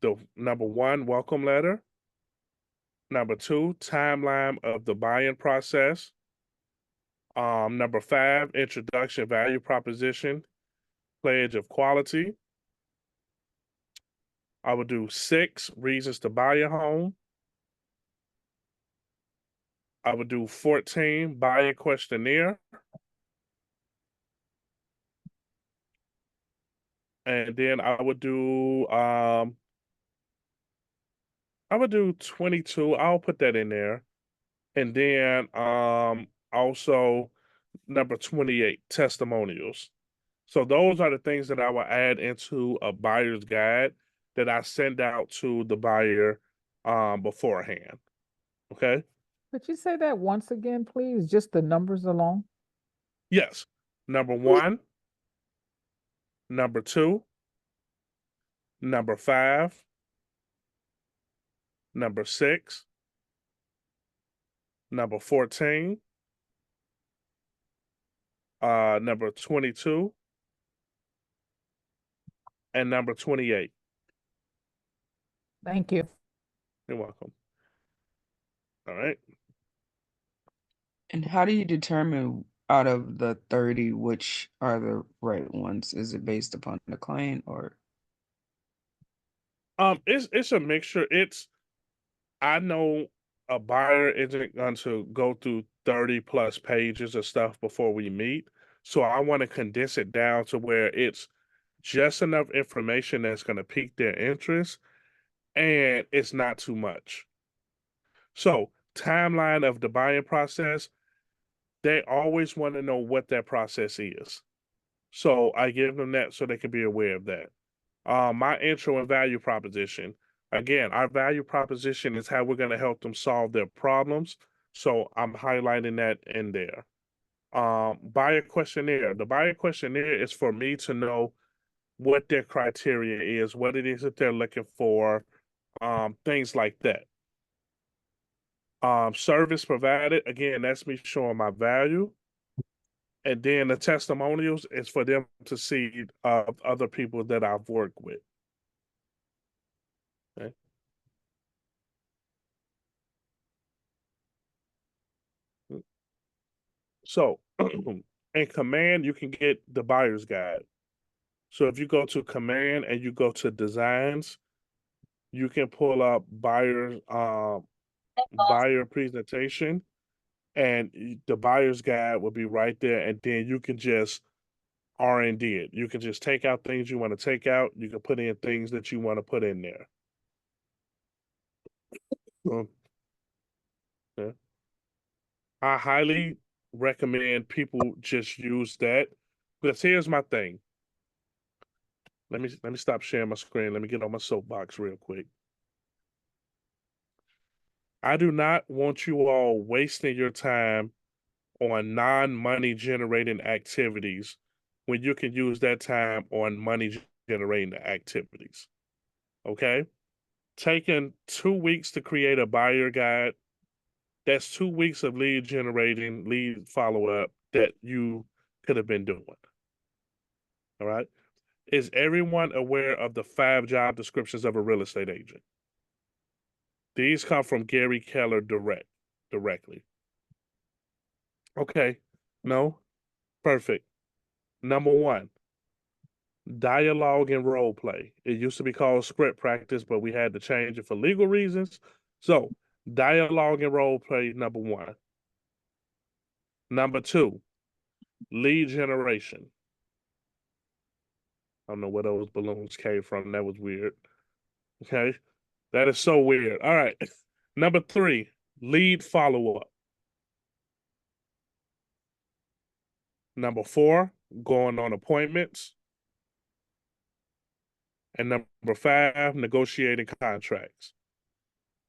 the number 1, welcome letter. Number 2, timeline of the buying process. Number 5, introduction, value proposition, pledge of quality. I would do 6, reasons to buy a home. I would do 14, buyer questionnaire. And then I would do 22. I'll put that in there. And then also number 28, testimonials. So those are the things that I will add into a buyer's guide that I send out to the buyer beforehand. Okay? Could you say that once again, please? Just the numbers alone? Yes. Number 1, number 2, number 5, number 6, number 14, number 22, and number 28. Thank you. You're welcome. All right. And how do you determine out of the 30 which are the right ones? Is it based upon the client or? It's a mixture. I know a buyer isn't going to go through 30 plus pages of stuff before we meet. So I want to condense it down to where it's just enough information that's going to pique their interest and it's not too much. So, timeline of the buying process, they always want to know what that process is. So I give them that so they can be aware of that. My intro and value proposition. Again, our value proposition is how we're going to help them solve their problems. So I'm highlighting that in there. Buyer questionnaire. The buyer questionnaire is for me to know what their criteria is, what it is that they're looking for, things like that. Service provided, again, that's me showing my value. And then the testimonials is for them to see other people that I've worked with. Okay. So in Command, you can get the buyer's guide. So if you go to Command and you go to designs, you can pull up buyer presentation, and the buyer's guide will be right there. And then you can just R&D it. You can just take out things you want to take out. You can put in things that you want to put in there. Yeah. I highly recommend people just use that. Because here's my thing. Let me stop sharing my screen. Let me get on my soapbox real quick. I do not want you all wasting your time on non-money generating activities when you can use that time on money generating activities. Okay? Taking 2 weeks to create a buyer guide, that's 2 weeks of lead generating, lead follow-up that you could have been doing. All right? Is everyone aware of the 5 job descriptions of a real estate agent? These come from Gary Keller directly. Okay. No? Perfect. Number 1, dialogue and role play. It used to be called script practice, but we had to change it for legal reasons. So, dialogue and role play, number 1. Number 2, lead generation. I don't know where those balloons came from. That was weird. Okay. That is so weird. All right. Number 3, lead follow-up. Number 4, going on appointments. And number 5, negotiating contracts.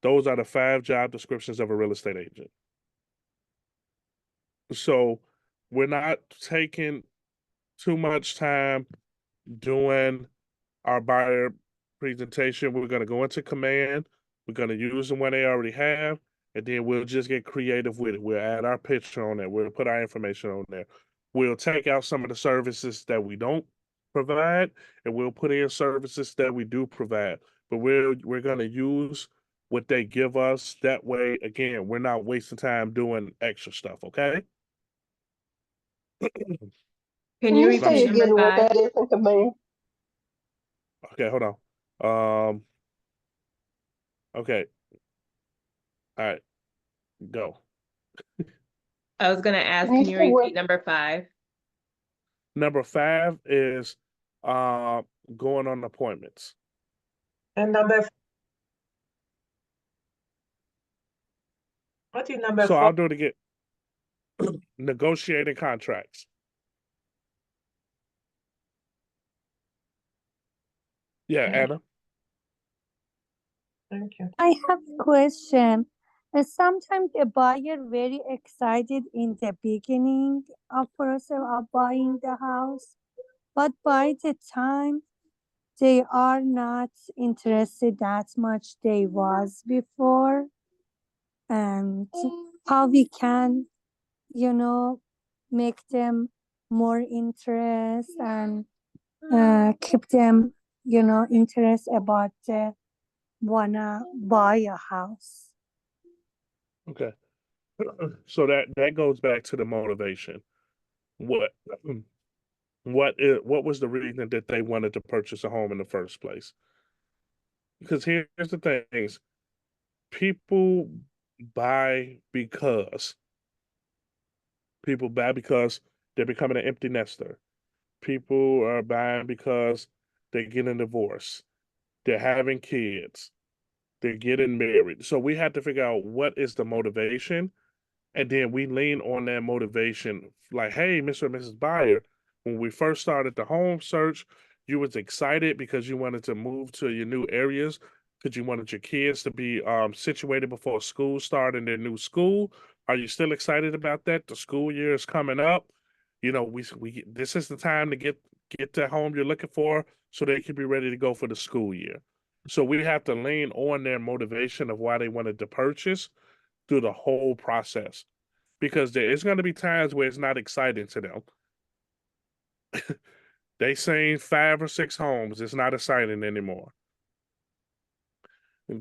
Those are the 5 job descriptions of a real estate agent. So we're not taking too much time doing our buyer presentation. We're going to go into command. We're going to use the one they already have, and then we'll just get creative with it. We'll add our picture on there. We'll put our information on there. We'll take out some of the services that we don't provide, and we'll put in services that we do provide. But we're going to use what they give us. That way, again, we're not wasting time doing extra stuff. Okay. Can you you say repeat again number what 5? that is in command? Okay, hold on. Okay. All right. Go. I was gonna ask, Can you can you say what? repeat number 5? Number 5 is going on appointments. And what is number So 4? I'll do it again. Negotiating contracts. Yeah, Okay. Anna. Thank you. I have a question. Sometimes a buyer very excited in the beginning of process of buying the house, but by the time they are not interested that much they was before, and how we can, make them more interest and keep them, interest about the wanna buy a house. Okay. So that goes back to the motivation. What was the reason that they wanted to purchase a home in the first place? Because here's the things. People buy because they're becoming an empty nester. People are buying because they're getting a divorce. They're having kids. They're getting married. So we have to figure out what is the motivation. And then we lean on that motivation. Like, hey, Mr. and Mrs. Buyer, when we first started the home search, you was excited because you wanted to move to your new areas, because you wanted your kids to be situated before school started in their new school. Are you still excited about that? The school year is coming up. You know, we this is the time to get that home you're looking for so they can be ready to go for the school year. So we have to lean on their motivation of why they wanted to purchase through the whole process, because there is going to be times where it's not exciting to them. They seen 5 or 6 homes, it's not exciting anymore.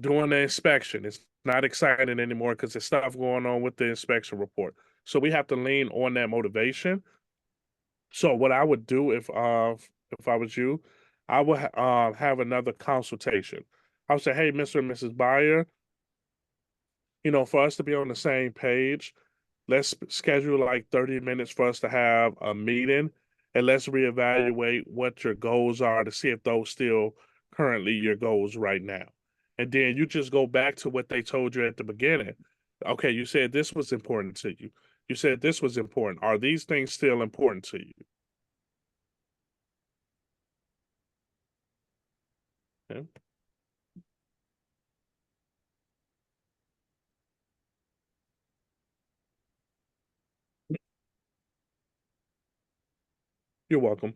Doing the inspection, it's not exciting anymore because there's stuff going on with the inspection report. So we have to lean on that motivation. So what I would do if I was you, I would have another consultation. I would say, hey, Mr. and Mrs. Buyer, for us to be on the same page, let's schedule like 30 minutes for us to have a meeting, and let's reevaluate what your goals are to see if those still currently your goals right now. And then you just go back to what they told you at the beginning. Okay, you said this was important to you. You said this was important. Are these things still important to you? Yeah. You're welcome.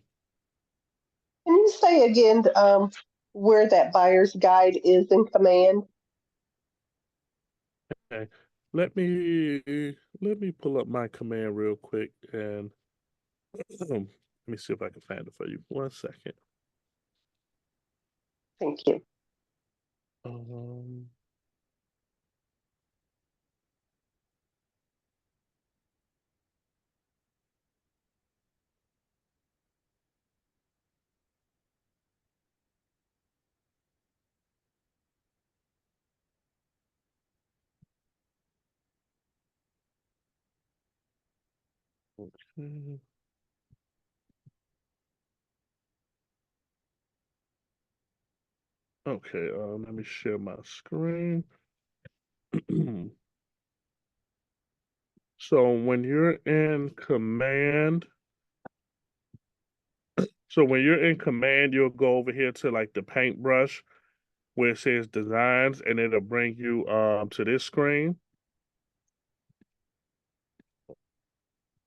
Can you say again where that buyer's guide is in command? Okay. Let me pull up my command real quick, and let me see if I can find it for you. 1 second. Thank you. Okay. Okay, let me share my screen. So when you're in command, So when you're in command, you'll go over here to like the paintbrush where it says designs, and it'll bring you to this screen.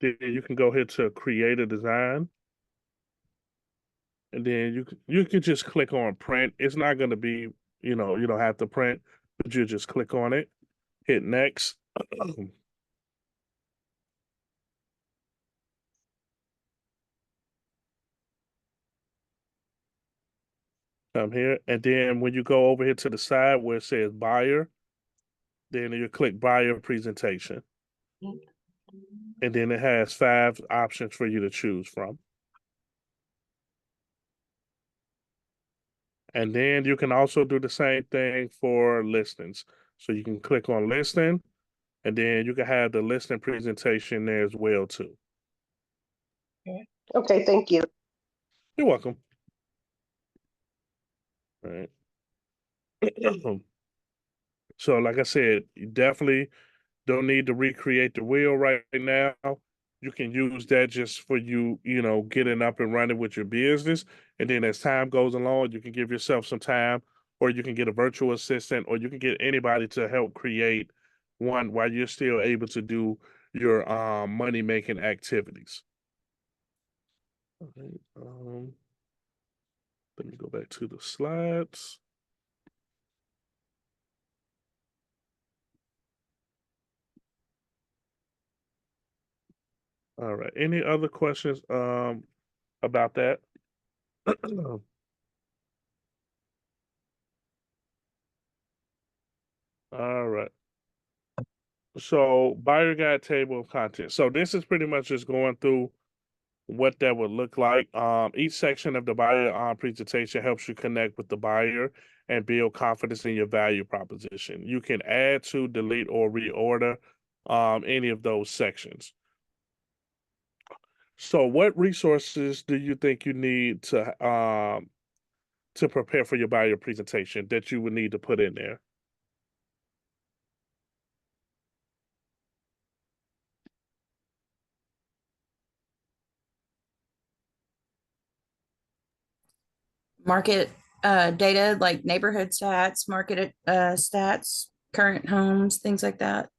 Then you can go here to create a design. And then you can just click on print. It's not gonna be, you don't have to print, but you just click on it, hit next. Come here, and then when you go over here to the side where it says buyer, then you click buyer presentation. And then it has 5 options for you to choose from. And then you can also do the same thing for listings. So you can click on listing, and then you can have the listing presentation there as well too. Okay, thank you. You're welcome. All right. So like I said, you definitely don't need to recreate the wheel right now. You can use that just for you, getting up and running with your business. And then as time goes along, you can give yourself some time, or you can get a virtual assistant, or you can get anybody to help create one while you're still able to do your money making activities. Okay, let me go back to the slides. All right. Any other questions about that? All right. So buyer guide table of contents. So this is pretty much just going through what that would look like. Each section of the buyer presentation helps you connect with the buyer and build confidence in your value proposition. You can add to, delete, or reorder any of those sections. So what resources do you think you need to prepare for your buyer presentation that you would need to put in there? Market data like neighborhood stats, market stats, current homes, things like that.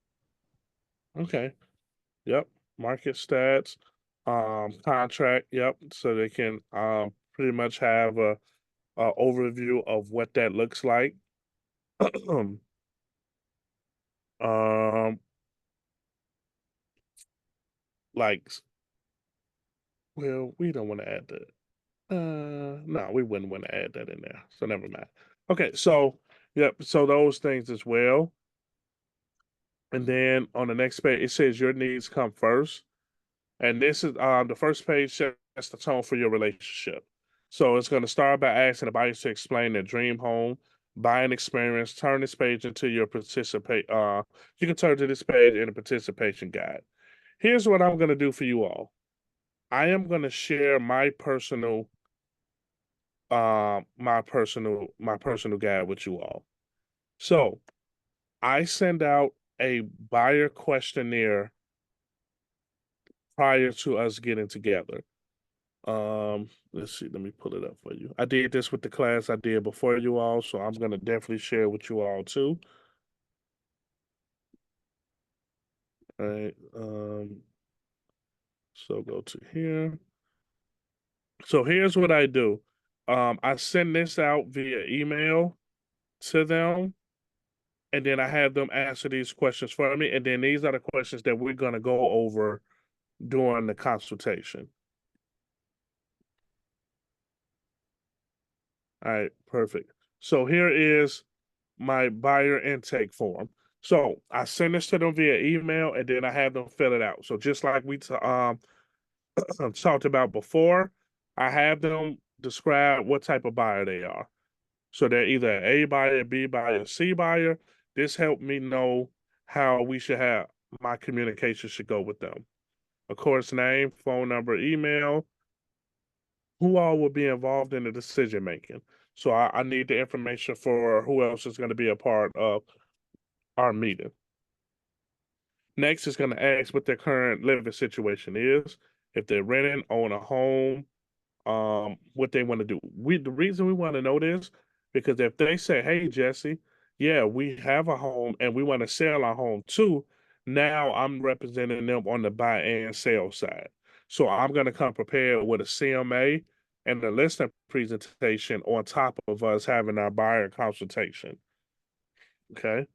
Okay. Yep. Market stats, contract. Yep. So they can pretty much have a overview of what that looks like. um, like, well, we don't want to add that. No, we wouldn't want to add that in there. So never mind. Okay. So, yep. So those things as well. And then on the next page, it says your needs come first. And this is the first page sets the tone for your relationship. So it's going to start by asking the buyers to explain their dream home, buying experience. Turn this page into your participate. You can turn to this page in a participation guide. Here's what I'm going to do for you all. I am going to share my personal guide with you all. So I send out a buyer questionnaire prior to us getting together. Let's see, let me pull it up for you. I did this with the class I did before you all, so I'm gonna definitely share with you all too. All right, so go to here. So here's what I do. I send this out via email to them, and then I have them answer these questions for me, and then these are the questions that we're gonna go over during the consultation. All right, perfect. So here is my buyer intake form. So I send this to them via email, and then I have them fill it out. So just like we talked about before, I have them describe what type of buyer they are. So they're either A buyer, B buyer, C buyer. This helped me know how we should have my communication should go with them. Of course, name, phone number, email, who all will be involved in the decision making. So I need the information for who else is going to be a part of our meeting. Next is going to ask what their current living situation is. If they're renting, own a home, what they want to do. The reason we want to know this, because if they say, hey, Jesse, yeah, we have a home and we want to sell our home too, now I'm representing them on the buy and sell side. So I'm going to come prepared with a CMA and the listing presentation on top of us having our buyer consultation. Okay.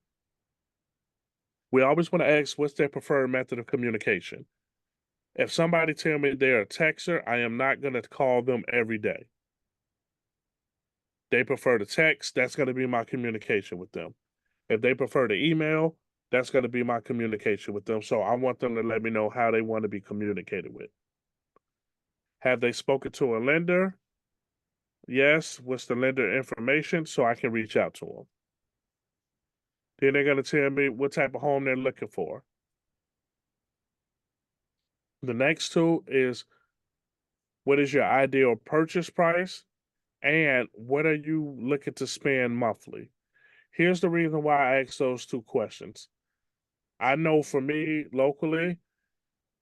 We always want to ask, what's their preferred method of communication? If somebody tell me they're a texter, I am not going to call them every day. They prefer to text, that's going to be my communication with them. If they prefer to email, that's going to be my communication with them. So I want them to let me know how they want to be communicated with. Have they spoken to a lender? Yes. What's the lender information so I can reach out to them? Then they're going to tell me what type of home they're looking for. The next two is, what is your ideal purchase price? And what are you looking to spend monthly? Here's the reason why I asked those two questions. I know for me locally,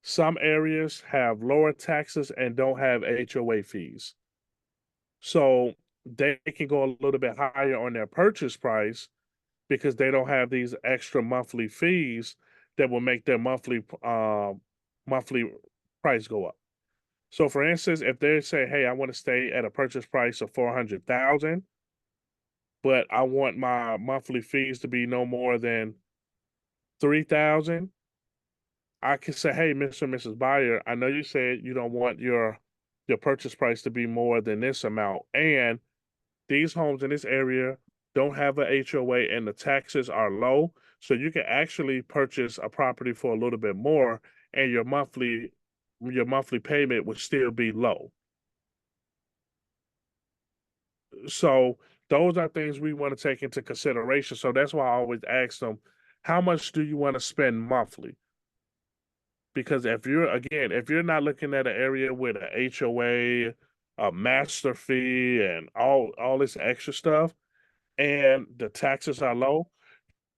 some areas have lower taxes and don't have HOA fees. So they can go a little bit higher on their purchase price because they don't have these extra monthly fees that will make their monthly price go up. So for instance, if they say, hey, I want to stay at a purchase price of $400,000, but I want my monthly fees to be no more than $3,000, I can say, hey, Mr. and Mrs. Buyer, I know you said you don't want your purchase price to be more than this amount. And these homes in this area don't have a HOA and the taxes are low. So you can actually purchase a property for a little bit more and your monthly payment would still be low. So those are things we want to take into consideration. So that's why I always ask them, how much do you want to spend monthly? Because if you're not looking at an area with a HOA, a master fee, and all this extra stuff, and the taxes are low,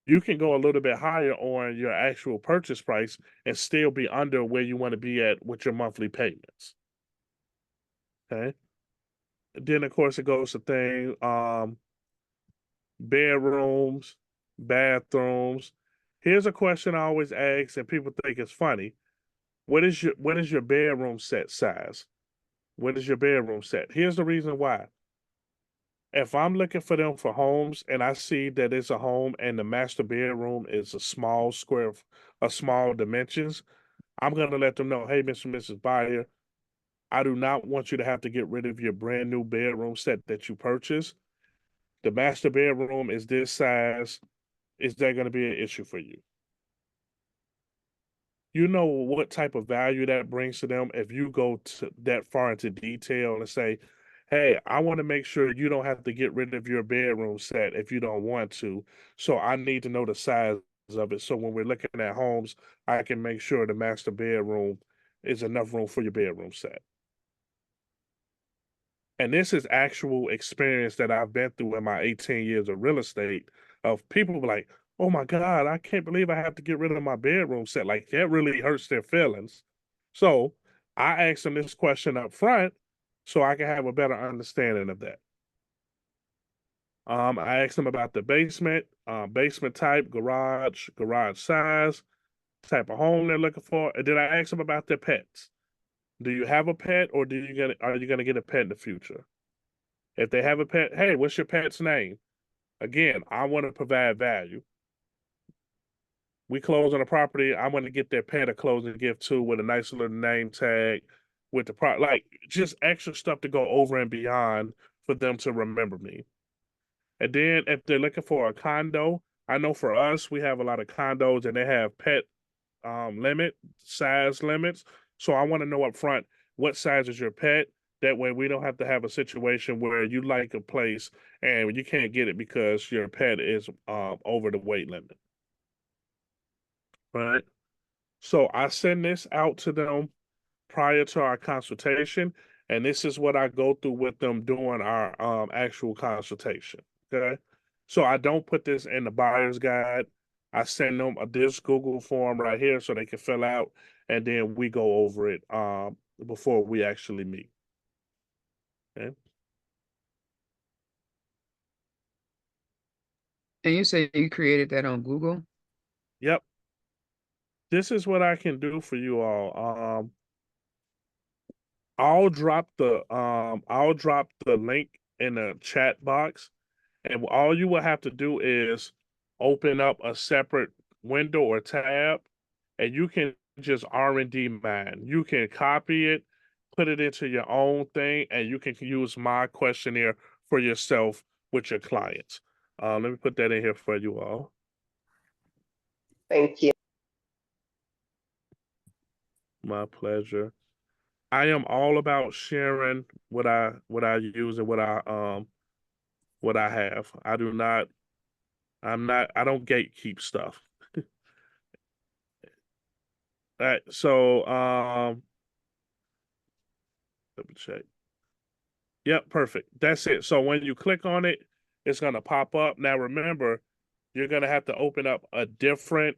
you can go a little bit higher on your actual purchase price and still be under where you want to be at with your monthly payments. Okay. Then of course it goes to bedrooms, bathrooms. Here's a question I always ask, and people think it's funny. What is your bedroom set size? What is your bedroom set? Here's the reason why. If I'm looking for them for homes and I see that it's a home and the master bedroom is a small dimensions, I'm gonna let them know, hey, Mr. and Mrs. Buyer, I do not want you to have to get rid of your brand new bedroom set that you purchased. The master bedroom is this size. Is that going to be an issue for you? You know what type of value that brings to them if you go to that far into detail and say, hey, I want to make sure you don't have to get rid of your bedroom set if you don't want to. So I need to know the size of it. So when we're looking at homes, I can make sure the master bedroom is enough room for your bedroom set. And this is actual experience that I've been through in my 18 years of real estate, of people like, oh my God, I can't believe I have to get rid of my bedroom set. Like that really hurts their feelings. So I asked them this question up front so I can have a better understanding of that. I asked them about the basement type, garage size, type of home they're looking for. And then I asked them about their pets. Do you have a pet, or are you gonna get a pet in the future? If they have a pet, hey, what's your pet's name? Again, I want to provide value. We close on a property, I want to get their pet a closing gift too, with a nice little name tag, with the like just extra stuff to go over and beyond for them to remember me. And then if they're looking for a condo, I know for us, we have a lot of condos and they have pet size limits. So I want to know up front, what size is your pet? That way we don't have to have a situation where you like a place and you can't get it because your pet is over the weight limit. Right? So I send this out to them prior to our consultation, and this is what I go through with them during our actual consultation. Okay. So I don't put this in the buyer's guide. I send them this Google form right here so they can fill out, and then we go over it before we actually meet. Okay. And you say you created that on Google? Yep. This is what I can do for you all. I'll drop the link in the chat box, and all you will have to do is open up a separate window or tab, and you can just R&D mine. You can copy it, put it into your own thing, and you can use my questionnaire for yourself with your clients. Let me put that in here for you all. Thank you. My pleasure. I am all about sharing what I use and what I have. I don't gatekeep stuff. All right, so let me check. Yep, perfect. That's it. So when you click on it, it's gonna pop up. Now remember, you're gonna have to open up a different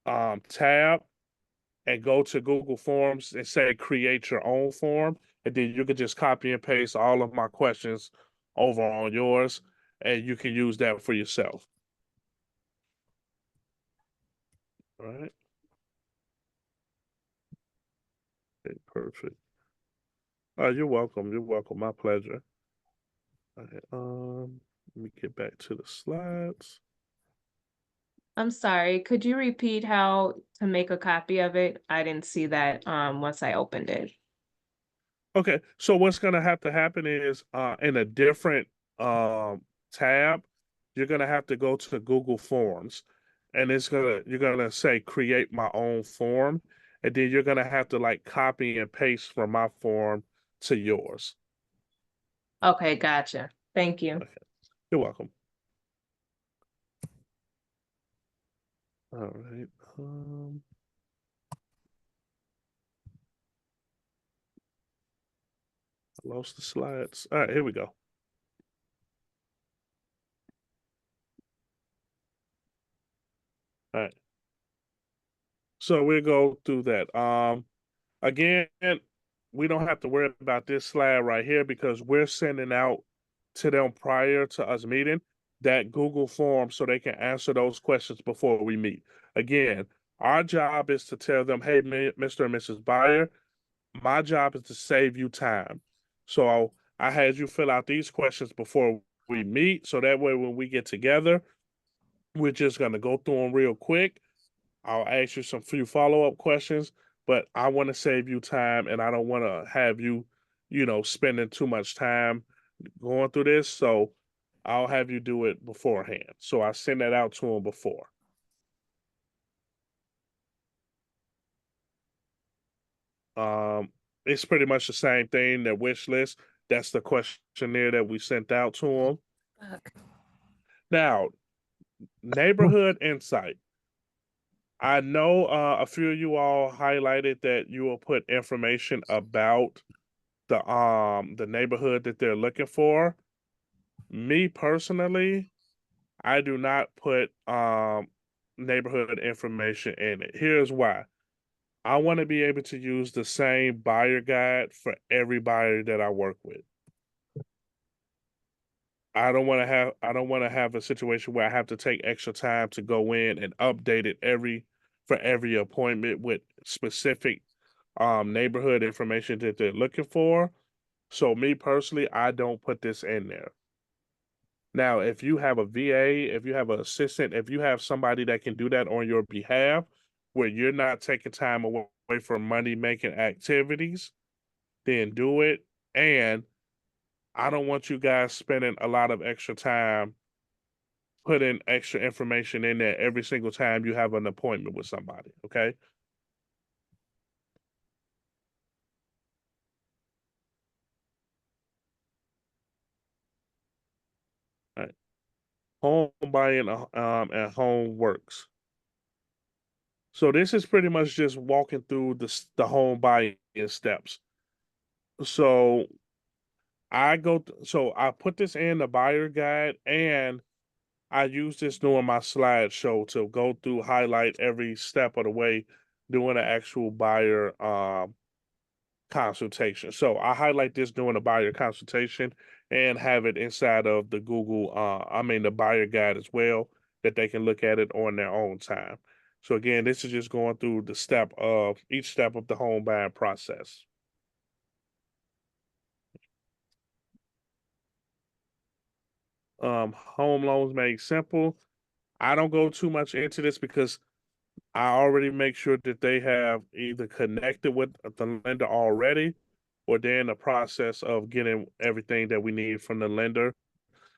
tab and go to Google Forms and say create your own form, and then you can just copy and paste all of my questions over on yours, and you can use that for yourself. All right. Okay, perfect. You're welcome. You're welcome. My pleasure. Okay, let me get back to the slides. I'm sorry, could you repeat how to make a copy of it? I didn't see that once I opened it. Okay, so what's gonna have to happen is in a different tab, you're gonna have to go to Google Forms, and you're gonna say create my own form, and then you're gonna have to like copy and paste from my form to yours. Okay, gotcha. Thank you. Okay, you're welcome. All right. I lost the slides. All right, here we go. All right. So we'll go through that. Again, we don't have to worry about this slide right here because we're sending out to them prior to us meeting that Google form so they can answer those questions before we meet. Again, our job is to tell them, hey, Mr. and Mrs. Buyer, my job is to save you time. So I had you fill out these questions before we meet. So that way, when we get together, we're just going to go through them real quick. I'll ask you some few follow-up questions, but I want to save you time and I don't want to have you, spending too much time going through this. So I'll have you do it beforehand. So I send that out to them before. It's pretty much the same thing, the wish list. That's the questionnaire that we sent out to them. Now, neighborhood insight. I know a few of you all highlighted that you will put information about the neighborhood that they're looking for. Me personally, I do not put neighborhood information in it. Here's why. I want to be able to use the same buyer guide for every buyer that I work with. I don't want to have a situation where I have to take extra time to go in and update it for every appointment with specific neighborhood information that they're looking for. So me personally, I don't put this in there. Now, if you have a VA, if you have an assistant, if you have somebody that can do that on your behalf, where you're not taking time away from money-making activities, then do it. And I don't want you guys spending a lot of extra time putting extra information in there every single time you have an appointment with somebody, okay? All right. Home buying and home works. So this is pretty much just walking through the home buying steps. So I put this in the buyer guide and I use this during my slideshow to go through, highlight every step of the way, doing an actual buyer consultation. So I highlight this during the buyer consultation and have it inside of the Google, the buyer guide as well, that they can look at it on their own time. So again, this is just going through each step of the home buying process. Home loans made simple. I don't go too much into this because I already make sure that they have either connected with the lender already, or they're in the process of getting everything that we need from the lender.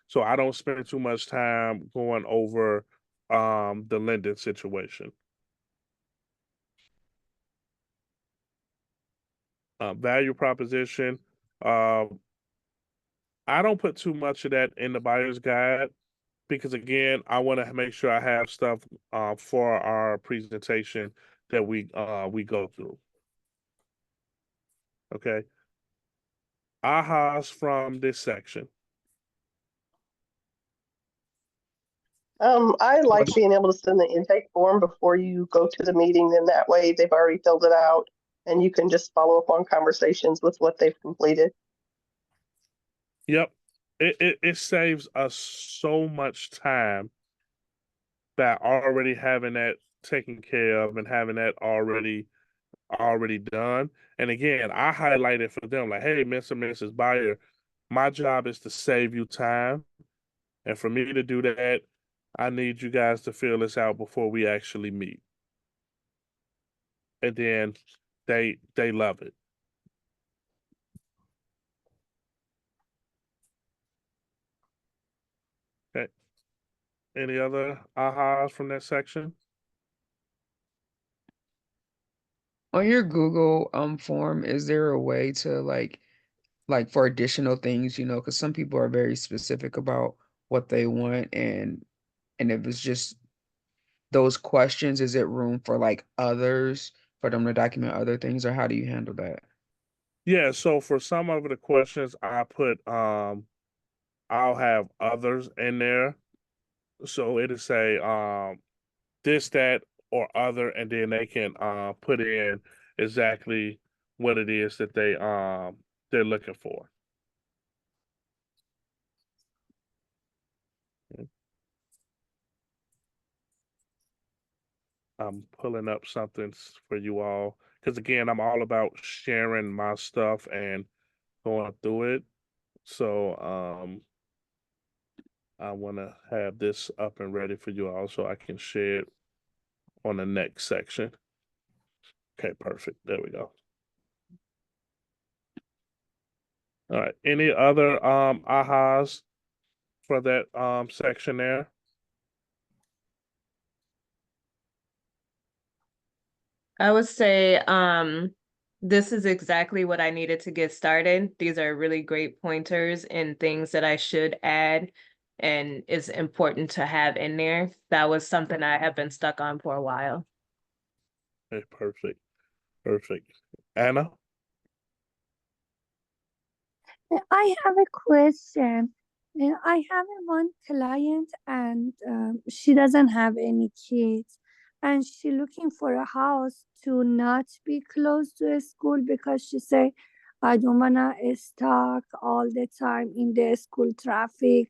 So I don't spend too much time going over the lending situation. Value proposition. I don't put too much of that in the buyer's guide because again, I want to make sure I have stuff for our presentation that we go through. Okay. Ahas from this section. I like What's- being able to send the intake form before you go to the meeting. Then that way they've already filled it out and you can just follow up on conversations with what they've completed. Yep. It saves us so much time that already having that taken care of and having that already done. And again, I highlight it for them like, hey, Mr. and Mrs. Buyer, my job is to save you time. And for me to do that, I need you guys to fill this out before we actually meet. And then they love it. Okay. Any other ahas from that section? On your Google form, is there a way to like for additional things, because some people are very specific about what they want, and if it's just those questions, is it room for like others for them to document other things, or how do you handle that? Yeah, so for some of the questions I put I'll have others in there. So it'll say this, that, or other, and then they can put in exactly what it is that they're looking for. I'm pulling up something for you all because again, I'm all about sharing my stuff and going through it. So I want to have this up and ready for you all so I can share it on the next section. Okay, perfect. There we go. All right. Any other ahas for that section there? I would say this is exactly what I needed to get started. These are really great pointers and things that I should add and is important to have in there. That was something I have been stuck on for a while. Okay, perfect. Perfect. Anna? I have a question. I have one client and she doesn't have any kids and she looking for a house to not be close to a school because she say, I don't wanna stuck all the time in the school traffic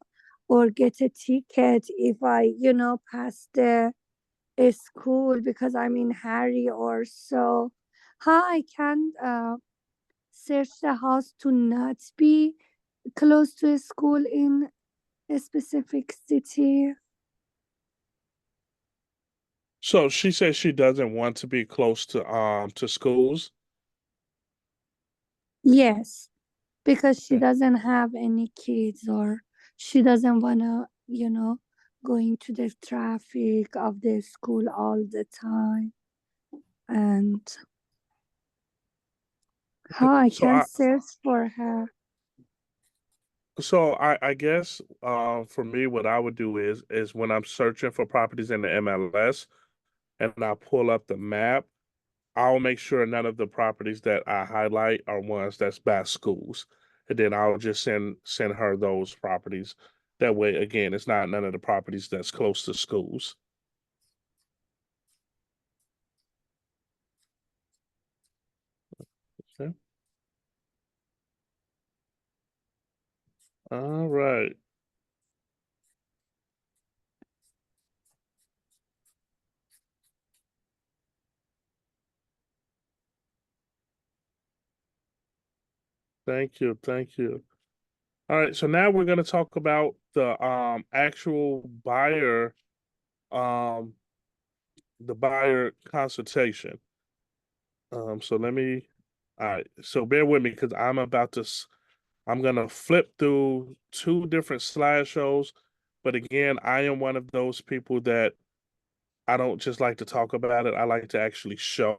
or get a ticket if I, pass the school because I'm in hurry or so. How I can search the house to not be close to a school in a specific city. So she says she doesn't want to be close to schools. Yes, because she Okay. doesn't have any kids or she doesn't wanna, go into the traffic of the school all the time. And how I So can search for her. I guess for me what I would do is when I'm searching for properties in the MLS and I pull up the map, I'll make sure none of the properties that I highlight are ones that's by schools. And then I'll just send her those properties. That way, again, it's not none of the properties that's close to schools. Okay. All right. Thank you. Thank you. All right. So now we're going to talk about the actual buyer, um, the buyer consultation. So let me, all right. So bear with me because I'm about to, I'm going to flip through two different slideshows. But again, I am one of those people that I don't just like to talk about it. I like to actually show.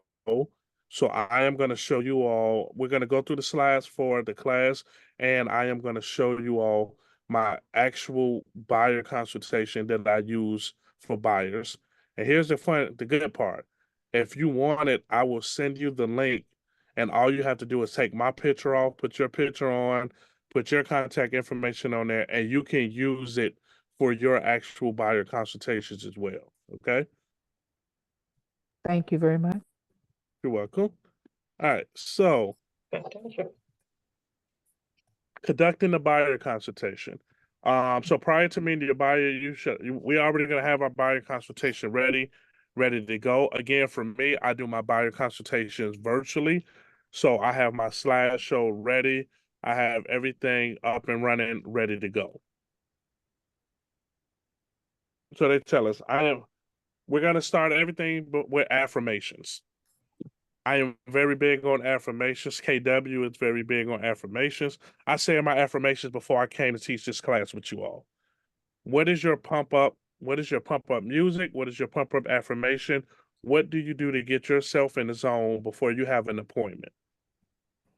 So I am going to show you all, we're going to go through the slides for the class, and I am going to show you all my actual buyer consultation that I use for buyers. And here's the good part. If you want it, I will send you the link, and all you have to do is take my picture off, put your picture on, put your contact information on there, and you can use it for your actual buyer consultations as well. Okay? Thank you very much. You're welcome. All right, so Thank you. conducting the buyer consultation. So prior to meeting your buyer, we already gonna have our buyer consultation ready to go. Again, for me, I do my buyer consultations virtually. So I have my slideshow ready. I have everything up and running, ready to go. So they tell us, we're gonna start everything with affirmations. I am very big on affirmations. KW is very big on affirmations. I say my affirmations before I came to teach this class with you all. What is your pump up? What is your pump up music? What is your pump up affirmation? What do you do to get yourself in the zone before you have an appointment?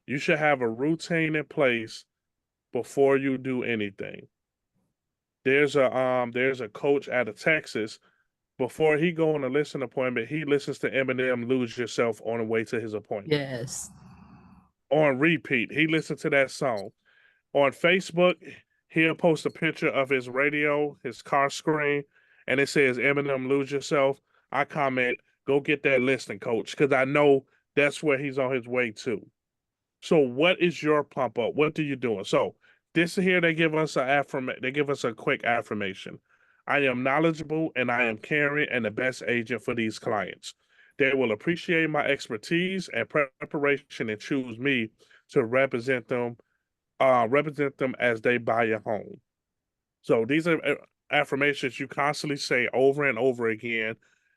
You should have a routine in place before you do anything. There's a coach out of Texas. Before he go on a listening appointment, he listens to Eminem "Lose Yourself" on the way to his appointment. Yes. On repeat. He listened to that song. On Facebook, he'll post a picture of his radio, his car screen, and it says Eminem "Lose Yourself." I comment, go get that listening, coach, because I know that's where he's on his way to. So what is your pump up? What are you doing? So this here, they give us a quick affirmation. I am knowledgeable and I am caring and the best agent for these clients. They will appreciate my expertise and preparation and choose me to represent them as they buy a home. So these are affirmations you constantly say over and over again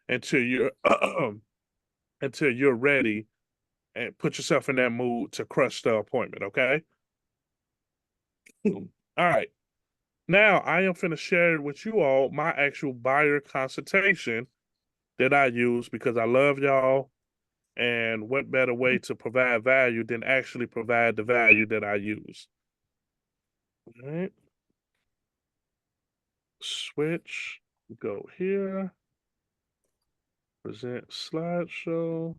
until you're until you're ready and put yourself in that mood to crush the appointment, okay? All right. Now I am finna share with you all my actual buyer consultation that I use because I love y'all. And what better way to provide value than actually provide the value that I use? All right. Switch, go here. Present slideshow.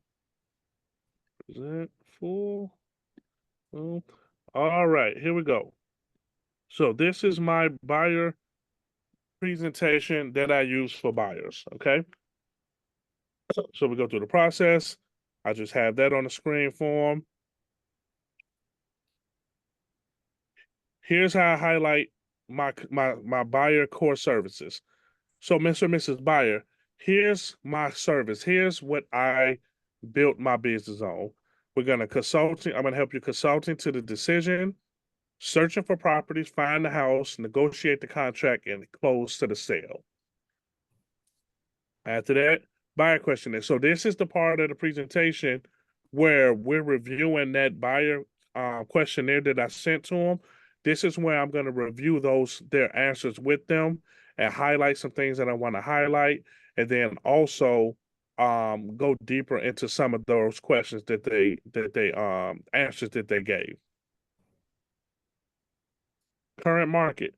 Present full. Boom. All right, here we go. So this is my buyer presentation that I use for buyers, okay? So we go through the process. I just have that on the screen for them. Here's how I highlight my buyer core services. So Mr. and Mrs. Buyer, here's my service. Here's what I built my business on. I'm gonna help you consulting to the decision, searching for properties, find the house, negotiate the contract, and close to the sale. After that, buyer questionnaire. So this is the part of the presentation where we're reviewing that buyer questionnaire that I sent to them. This is where I'm going to review their answers with them and highlight some things that I want to highlight, and then also go deeper into some of those questions that they answers that they gave. Current market.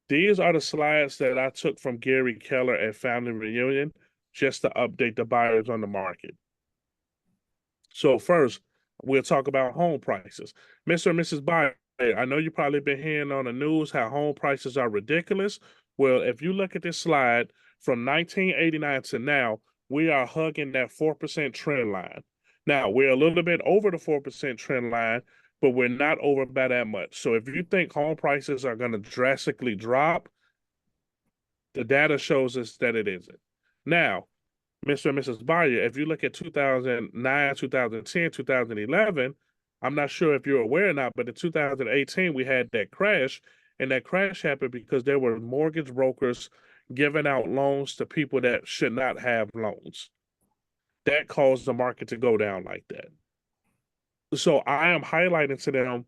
These are the slides that I took from Gary Keller at Family Reunion just to update the buyers on the market. So first, we'll talk about home prices. Mr. and Mrs. Buyer, I know you've probably been hearing on the news how home prices are ridiculous. Well, if you look at this slide, from 1989 to now, we are hugging that 4% trend line. Now, we're a little bit over the 4% trend line, but we're not over by that much. So if you think home prices are going to drastically drop, the data shows us that it isn't. Now, Mr. and Mrs. Buyer, if you look at 2009, 2010, 2011, I'm not sure if you're aware or not, but in 2018, we had that crash, and that crash happened because there were mortgage brokers giving out loans to people that should not have loans. That caused the market to go down like that. So I am highlighting to them,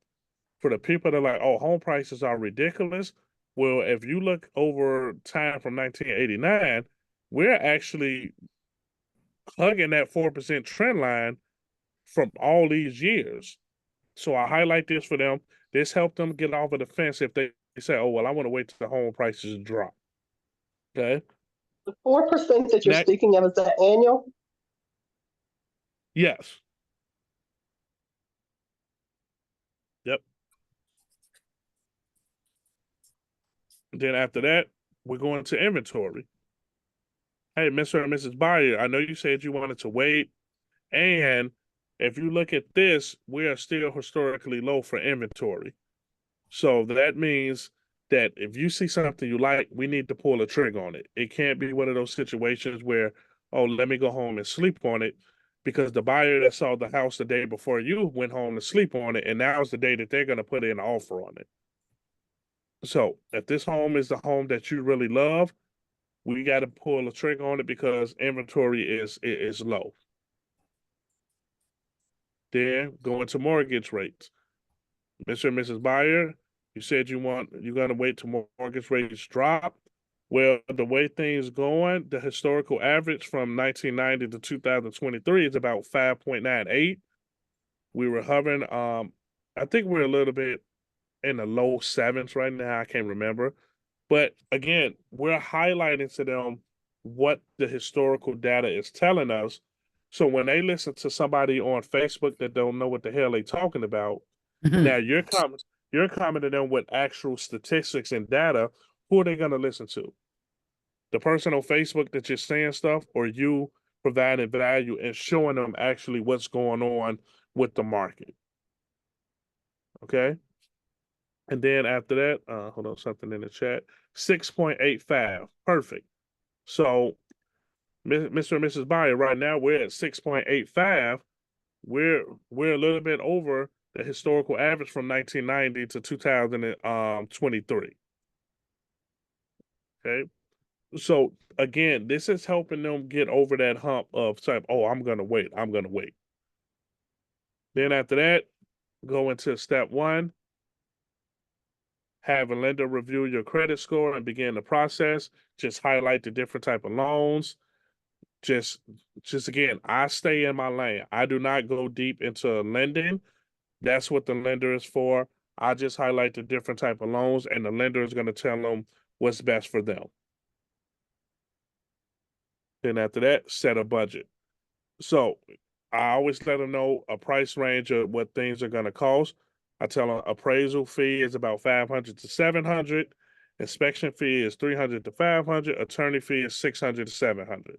for the people that are like, oh, home prices are ridiculous. Well, if you look over time from 1989, we're actually hugging that 4% trend line from all these years. So I highlight this for them. This helped them get off of the fence if they say, oh, well, I want to wait till the home prices drop. Okay. The 4% that you're Next. speaking of, is that annual? Yes. Yep. Then after that, we're going to inventory. Hey, Mr. and Mrs. Buyer, I know you said you wanted to wait. And if you look at this, we are still historically low for inventory. So that means that if you see something you like, we need to pull a trigger on it. It can't be one of those situations where, oh, let me go home and sleep on it, because the buyer that saw the house the day before you went home to sleep on it, and now's the day that they're going to put in an offer on it. So if this home is the home that you really love, we got to pull a trigger on it because inventory is low. Then going to mortgage rates. Mr. and Mrs. Buyer, you said you're going to wait till mortgage rates drop. Well, the way things going, the historical average from 1990 to 2023 is about 5.98. We were hovering, I think we're a little bit in the low sevens right now. I can't remember. But again, we're highlighting to them what the historical data is telling us. So when they listen to somebody on Facebook that don't know what the hell they talking about, now you're coming to them with actual statistics and data. Who are they going to listen to? The person on Facebook that you're saying stuff, or you providing value and showing them actually what's going on with the market? Okay. And then after that, hold on, something in the chat. 6.85. Perfect. So, Mr. and Mrs. Buyer, right now we're at 6.85. We're a little bit over the historical average from 1990 to 2023. Okay. So again, this is helping them get over that hump of saying, oh, I'm gonna wait. Then after that, go into step one. Have a lender review your credit score and begin the process. Just highlight the different type of loans. Just again, I stay in my lane. I do not go deep into lending. That's what the lender is for. I just highlight the different type of loans, and the lender is going to tell them what's best for them. Then after that, set a budget. So I always let them know a price range of what things are going to cost. I tell them appraisal fee is about $500 to $700. Inspection fee is $300 to $500. Attorney fee is $600 to $700.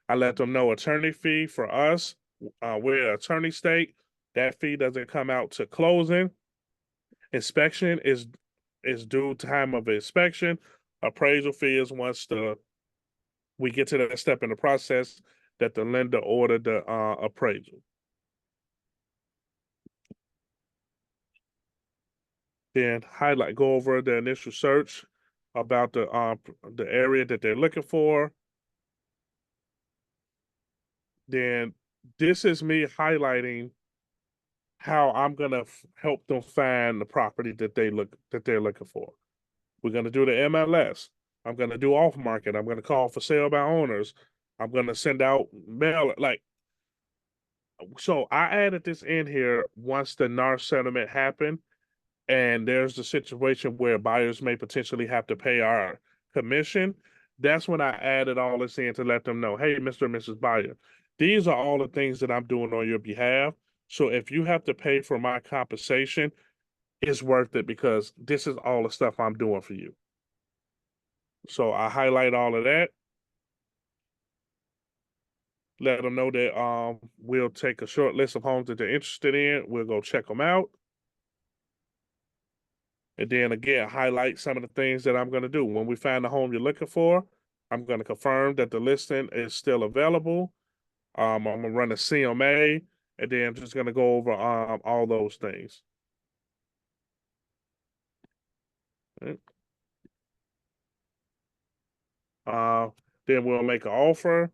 I let them know attorney fee for us, we're an attorney state. That fee doesn't come out to closing. Inspection is due time of inspection. Appraisal fee is once we get to that step in the process that the lender ordered the appraisal. Then go over the initial search about the area that they're looking for. Then this is me highlighting how I'm gonna help them find the property that they're looking for. We're gonna do the MLS. I'm gonna do off market. I'm gonna call for sale by owners. I'm gonna send out mail. So I added this in here once the NAR settlement happened, and there's the situation where buyers may potentially have to pay our commission. That's when I added all this in to let them know, hey, Mr. and Mrs. Buyer, these are all the things that I'm doing on your behalf. So if you have to pay for my compensation, it's worth it because this is all the stuff I'm doing for you. So I highlight all of that. Let them know that we'll take a short list of homes that they're interested in. We'll go check them out. And then again, highlight some of the things that I'm going to do. When we find the home you're looking for, I'm going to confirm that the listing is still available. I'm going to run a CMA, and then I'm just going to go over all those things. Right. Then we'll make an offer,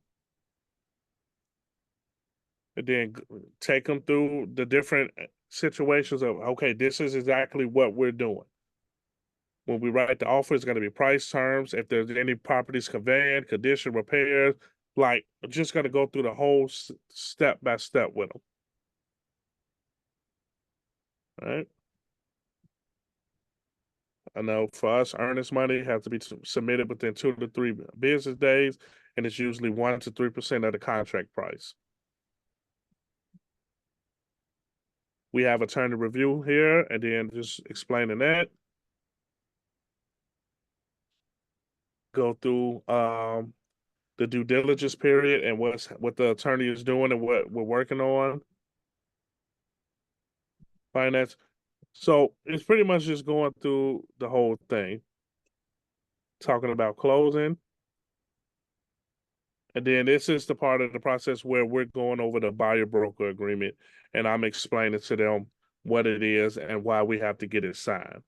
and then take them through the different situations of, okay, this is exactly what we're doing. When we write the offer, it's going to be price terms. If there's any properties conveyed, condition repairs, like just going to go through the whole step by step with them. All right. I know for us, earnest money has to be submitted within 2 to 3 business days, and it's usually 1 to 3% of the contract price. We have attorney review here, and then just explaining that. Go through the due diligence period and what the attorney is doing and what we're working on. Finance. So it's pretty much just going through the whole thing. Talking about closing. And then this is the part of the process where we're going over the buyer broker agreement, and I'm explaining to them what it is and why we have to get it signed.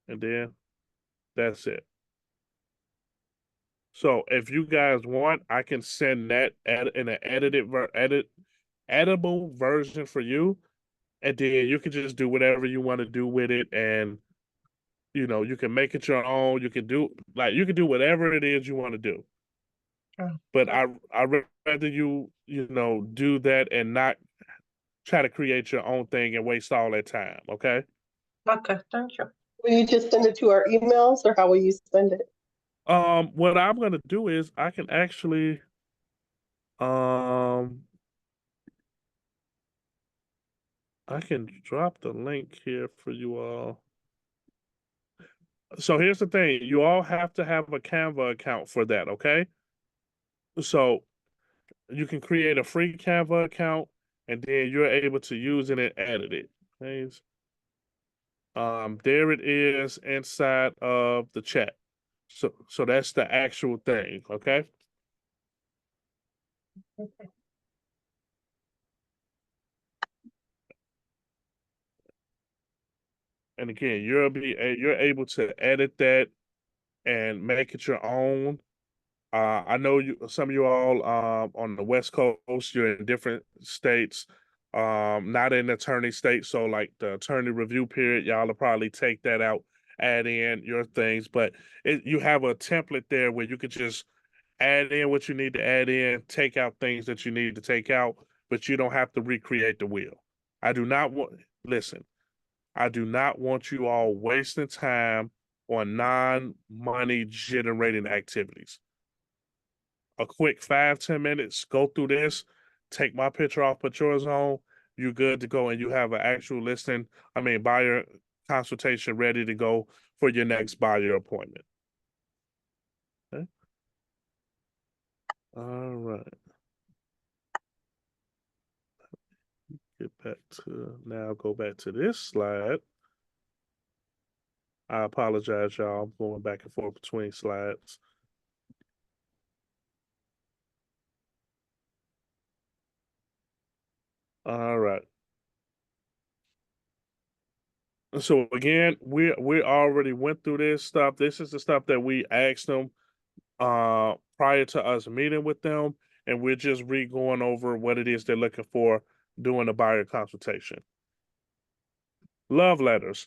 And then that's it. So if you guys want, I can send that in an editable version for you, and then you can just do whatever you want to do with it, and you know, you can make it your own. You can do whatever it is you want to do. But I rather you do that and not try to create your own thing and waste all that time. Okay. Okay, thank you. Will you just send it to our emails, or how will you send it? What I'm gonna do is I can actually I can drop the link here for you all. So here's the thing, you all have to have a Canva account for that, okay? So you can create a free Canva account, and then you're able to use it and edit it. Okay? There it is inside of the chat. So that's the actual thing, okay? Okay. And again, you're able to edit that and make it your own. I know some of you all on the West Coast, you're in different states, not in attorney state. So like the attorney review period, y'all will probably take that out, add in your things, but you have a template there where you could just add in what you need to add in, take out things that you need to take out, but you don't have to recreate the wheel. I do not want you all wasting time on non-money generating activities. A quick 5-10 minutes, go through this, take my picture off, put yours on, you're good to go, and you have an actual buyer consultation ready to go for your next buyer appointment. Okay. All right. Go back to this slide. I apologize, y'all. I'm going back and forth between slides. All right. So again, we already went through this stuff. This is the stuff that we asked them prior to us meeting with them, and we're just going over what it is they're looking for during the buyer consultation. Love letters.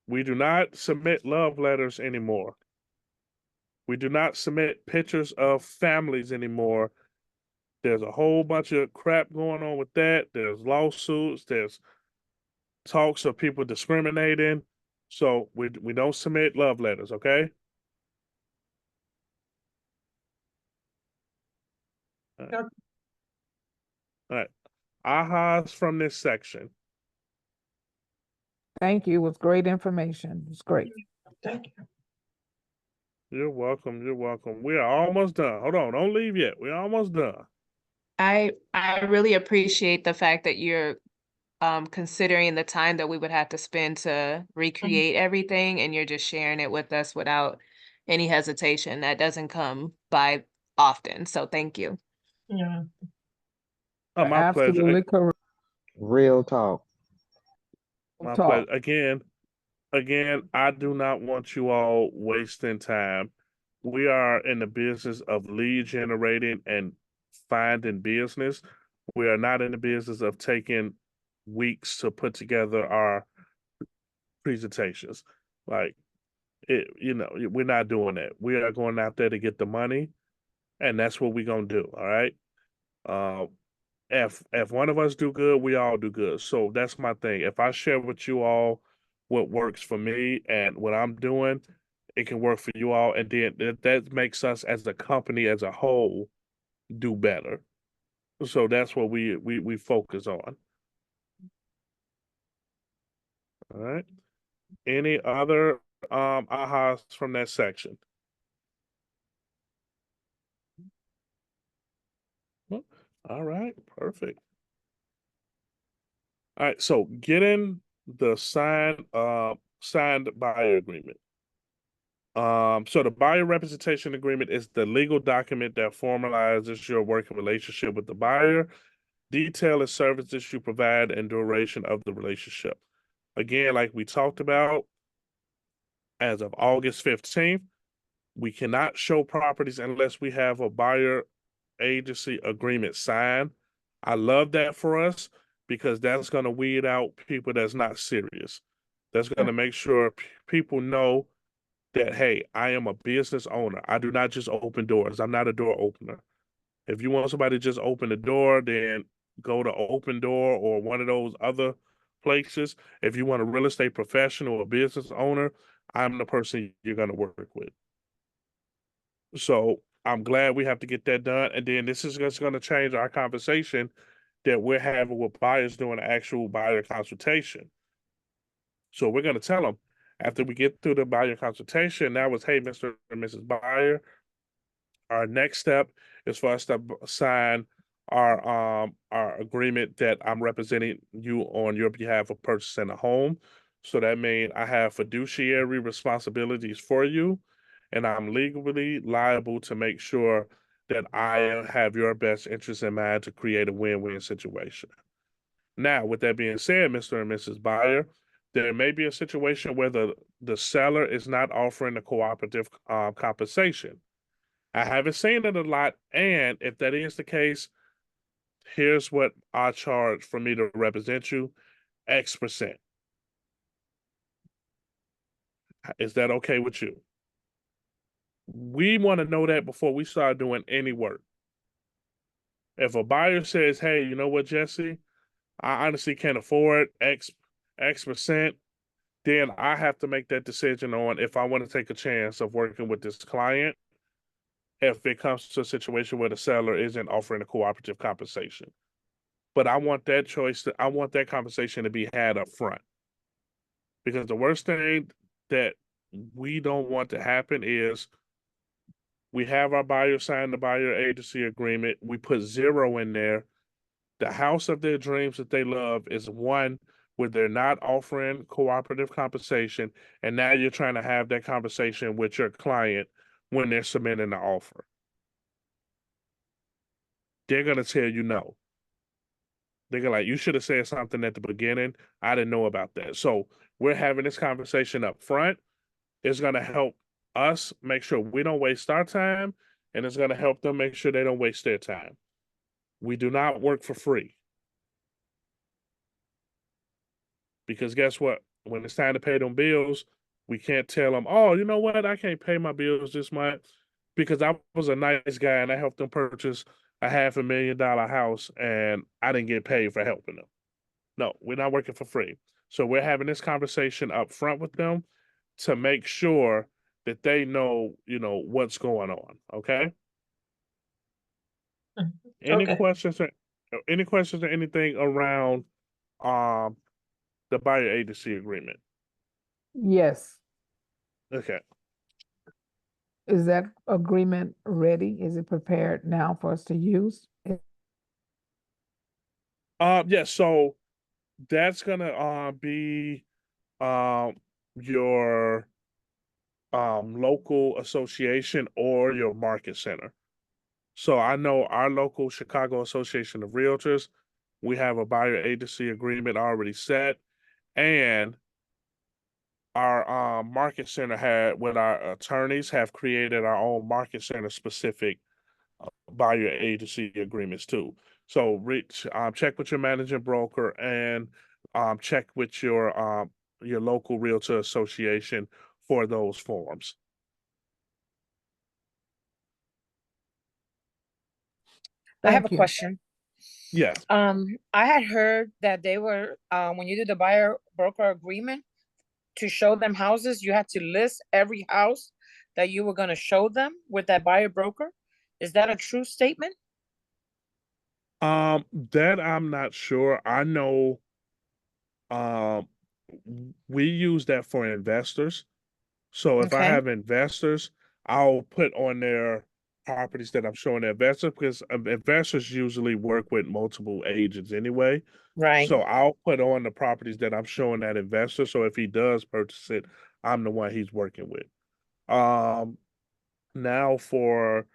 We do not submit love letters anymore. We do not submit pictures of families anymore. There's a whole bunch of crap going on with that. There's lawsuits. There's talks of people discriminating. So we don't submit love letters, okay? All right. Yep. All right. Ahas from this section. Thank you. It was great information. It's great. Thank you. You're welcome. You're welcome. We are almost done. Hold on. Don't leave yet. We're almost done. I really appreciate the fact that you're considering the time that we would have to spend to recreate everything, and you're just sharing it with us without any hesitation. That doesn't come by often, so thank you. Yeah. Oh, my pleasure. Absolutely correct. Real talk. My Talk. pleasure. Again, I do not want you all wasting time. We are in the business of lead generating and finding business. We are not in the business of taking weeks to put together our presentations. Like we're not doing that. We are going out there to get the money, and that's what we're gonna do. All right. Um, if one of us do good, we all do good. So that's my thing. If I share with you all what works for me and what I'm doing, it can work for you all, and then that makes us as a company as a whole do better. So that's what we focus on. All right. Any other ahas from that section? All right, perfect. All right, so getting the signed buyer agreement. So the buyer representation agreement is the legal document that formalizes your working relationship with the buyer, detail the services you provide, and duration of the relationship. Again, like we talked about, as of August 15th, we cannot show properties unless we have a buyer agency agreement signed. I love that for us because that's going to weed out people that's not serious. That's going to make sure people know that, hey, I am a business owner. I do not just open doors. I'm not a door opener. If you want somebody to just open the door, then go to Open Door or one of those other places. If you want a real estate professional or business owner, I'm the person you're going to work with. So I'm glad we have to get that done. And then this is just going to change our conversation that we're having with buyers doing an actual buyer consultation. So we're going to tell them after we get through the buyer consultation, that was, hey, Mr. and Mrs. Buyer, our next step is for us to sign our agreement that I'm representing you on your behalf of purchasing a home. So that means I have fiduciary responsibilities for you, and I'm legally liable to make sure that I have your best interest in mind to create a win-win situation. Now, with that being said, Mr. and Mrs. Buyer, there may be a situation where the seller is not offering the cooperative compensation. I haven't seen it a lot, and if that is the case, here's what I charge for me to represent you, X%. Is that okay with you? We want to know that before we start doing any work. If a buyer says, hey, you know what, Jesse, I honestly can't afford X%, then I have to make that decision on if I want to take a chance of working with this client if it comes to a situation where the seller isn't offering a cooperative compensation. But I want that I want that conversation to be had up front. Because the worst thing that we don't want to happen is we have our buyer sign the buyer agency agreement, we put 0 in there. The house of their dreams that they love is one where they're not offering cooperative compensation, and now you're trying to have that conversation with your client when they're submitting the offer. They're going to tell you no. They're gonna like, you should have said something at the beginning. I didn't know about that. So we're having this conversation up front. It's gonna help us make sure we don't waste our time, and it's gonna help them make sure they don't waste their time. We do not work for free. Because guess what? When it's time to pay them bills, we can't tell them, oh, you know what? I can't pay my bills this month because I was a nice guy and I helped them purchase a $500,000 house and I didn't get paid for helping them. No, we're not working for free. So we're having this conversation up front with them to make sure that they know, what's going on. Okay. Any Okay. questions or anything around the buyer agency agreement? Yes. Okay. Is that agreement ready? Is it prepared now for us to use? Yeah, so that's gonna be your local association or your market center. So I know our local Chicago Association of Realtors, we have a buyer agency agreement already set, and our market center had with our attorneys have created our own market center specific buyer agency agreements too. So reach check with your managing broker and check with your local realtor association for those forms. I have a Thank you. question. Yes. I had heard that they were, when you do the buyer broker agreement to show them houses, you had to list every house that you were gonna show them with that buyer broker. Is that a true statement? That I'm not sure. I know um we use that for investors. So if I Okay. have investors, I'll put on their properties that I'm showing the investor because investors usually work with multiple agents anyway. Right. So I'll put on the properties that I'm showing that investor. So if he does purchase it, I'm the one he's working with. Now for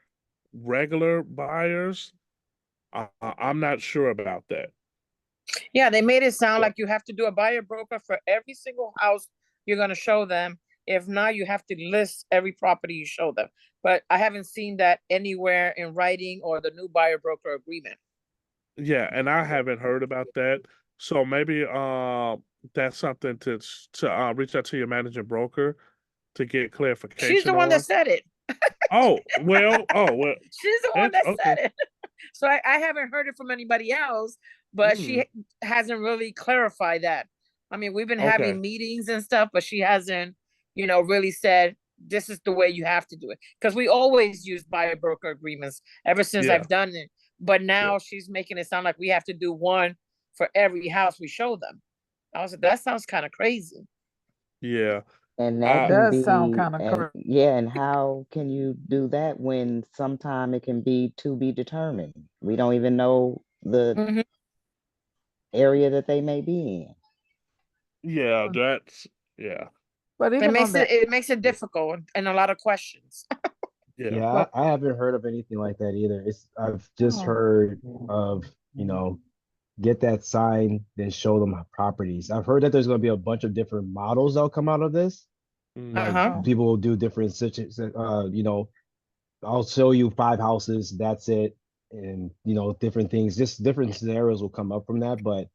regular buyers, I'm not sure about that. Yeah, they made it sound So- like you have to do a buyer broker for every single house you're gonna show them. If not, you have to list every property you show them. But I haven't seen that anywhere in writing or the new buyer broker agreement. Yeah, and I haven't heard about that. So maybe that's something to reach out to your managing broker to get She's clarification the one that on. said it. Oh well, She's the one that okay. said it. So I haven't heard it from anybody else, but Mm, she hasn't really clarified that. I mean, we've been okay. having meetings and stuff, but she hasn't, really said this is the way you have to do it. Because we always use buyer broker agreements ever since Yeah, I've done it. But yeah, now she's making it sound like we have to do one for every house we show them. I was like, that sounds kind of crazy. yeah. And that I can Does sound be, kind of and correct. yeah, and how can you do that when sometime it can be to be determined? We don't even know the Mhm. area that they may be in. yeah, that's yeah, But It even on makes that, it difficult and a lot of questions. yeah. Yeah, but I haven't heard of anything like that either. I've just oh, heard of, get that sign, then show them properties. I've heard that there's going to be a bunch of different models that'll come out of this. Like Uh-huh. oh, people will do different I'll show you 5 houses, that's it. And different things, just different scenarios will come up from that, but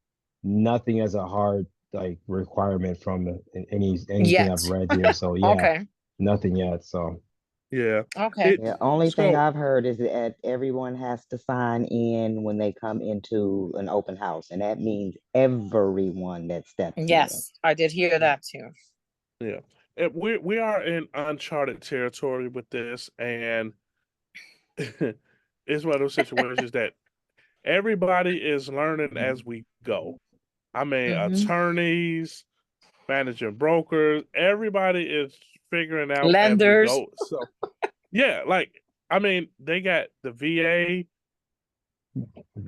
nothing as a hard like requirement from anything I've Yet. read here. So yeah, Okay. nothing yet. So Yeah. Okay. The only thing So I've heard is that everyone has to sign in when they come into an open house, and that means everyone that steps in. Yes, I did hear that too. yeah, and we are in uncharted territory with this, and it's one of those situations that everybody is learning as we go. I mean, Mm-hmm. attorneys, managing brokers, everybody is figuring out as we Lenders. go. So yeah, like I mean, they got the VA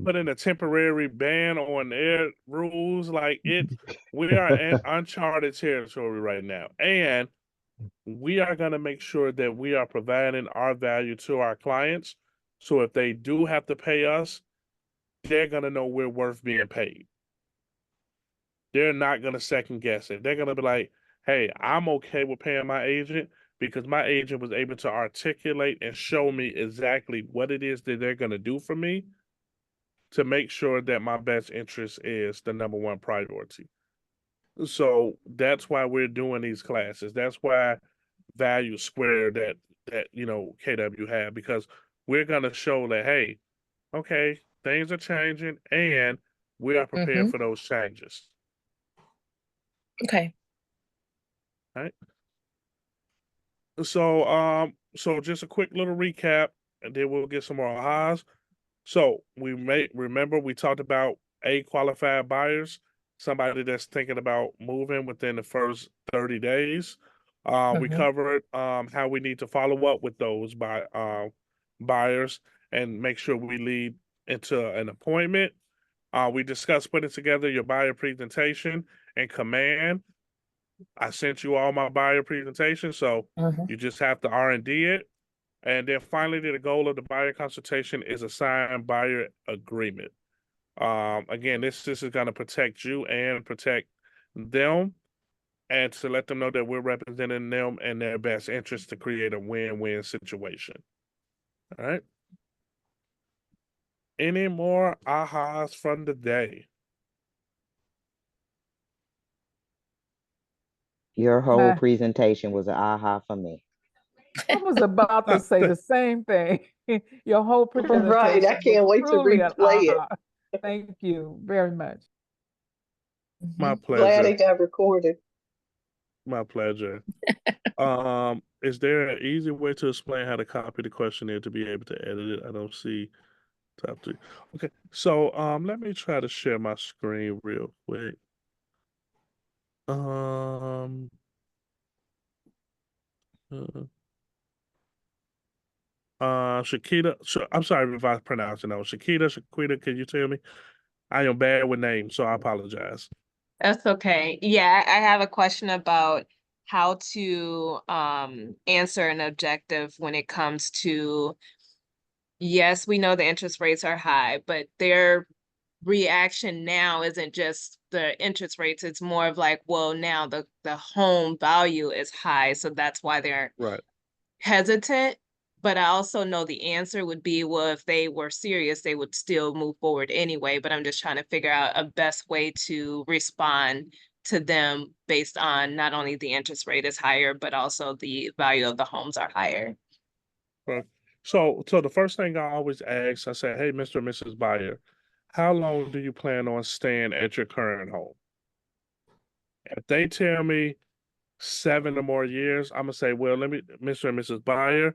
putting a temporary ban on their rules. Like we are in uncharted territory right now, and we are going to make sure that we are providing our value to our clients. So if they do have to pay us, they're going to know we're worth being paid. They're not going to second guess it. They're going to be like, hey, I'm okay with paying my agent because my agent was able to articulate and show me exactly what it is that they're going to do for me to make sure that my best interest is the number one priority. So that's why we're doing these classes. That's why Value Square that KW had, because we're gonna show that, hey, okay, things are changing and we are prepared Mm-hmm. for those changes. Okay. All right. So just a quick little recap and then we'll get some more ahas. So remember we talked about qualified buyers, somebody that's thinking about moving within the first 30 days. We Mm-hmm. covered how we need to follow up with those buyers and make sure we lead into an appointment. We discussed putting together your buyer presentation and command. I sent you all my buyer presentation, so you just have to R&D it. And then finally, the goal of the buyer consultation is a signed buyer agreement. Again, this is going to protect you and protect them, and to let them know that we're representing them and their best interest to create a win-win situation. All right. Any more ahas from the day? Your whole Nah. presentation was an aha for me. I was about to say the same thing. Your whole presentation Right. I can't was wait to truly an replay it. aha. Thank you very much. My Glad pleasure. it got recorded. My pleasure. Is there an easy way to explain how to copy the questionnaire to be able to edit it? I don't see top 3. Okay, so let me try to share my screen real quick. Shakita, I'm sorry if I pronounced it wrong. Shaquita, can you tell me? I am bad with names, so I apologize. That's okay. Yeah, I have a question about how to answer an objective when it comes to, yes, we know the interest rates are high, but their reaction now isn't just the interest rates, it's more of like, well, now the home value is high, so that's why they're Right. hesitant. But I also know the answer would be, well, if they were serious, they would still move forward anyway. But I'm just trying to figure out a best way to respond to them based on not only the interest rate is higher, but also the value of the homes are higher. Right. So the first thing I always ask, I say, hey, Mr. and Mrs. Buyer, how long do you plan on staying at your current home? If they tell me 7 or more years, I'm gonna say, well, Mr. and Mrs. Buyer,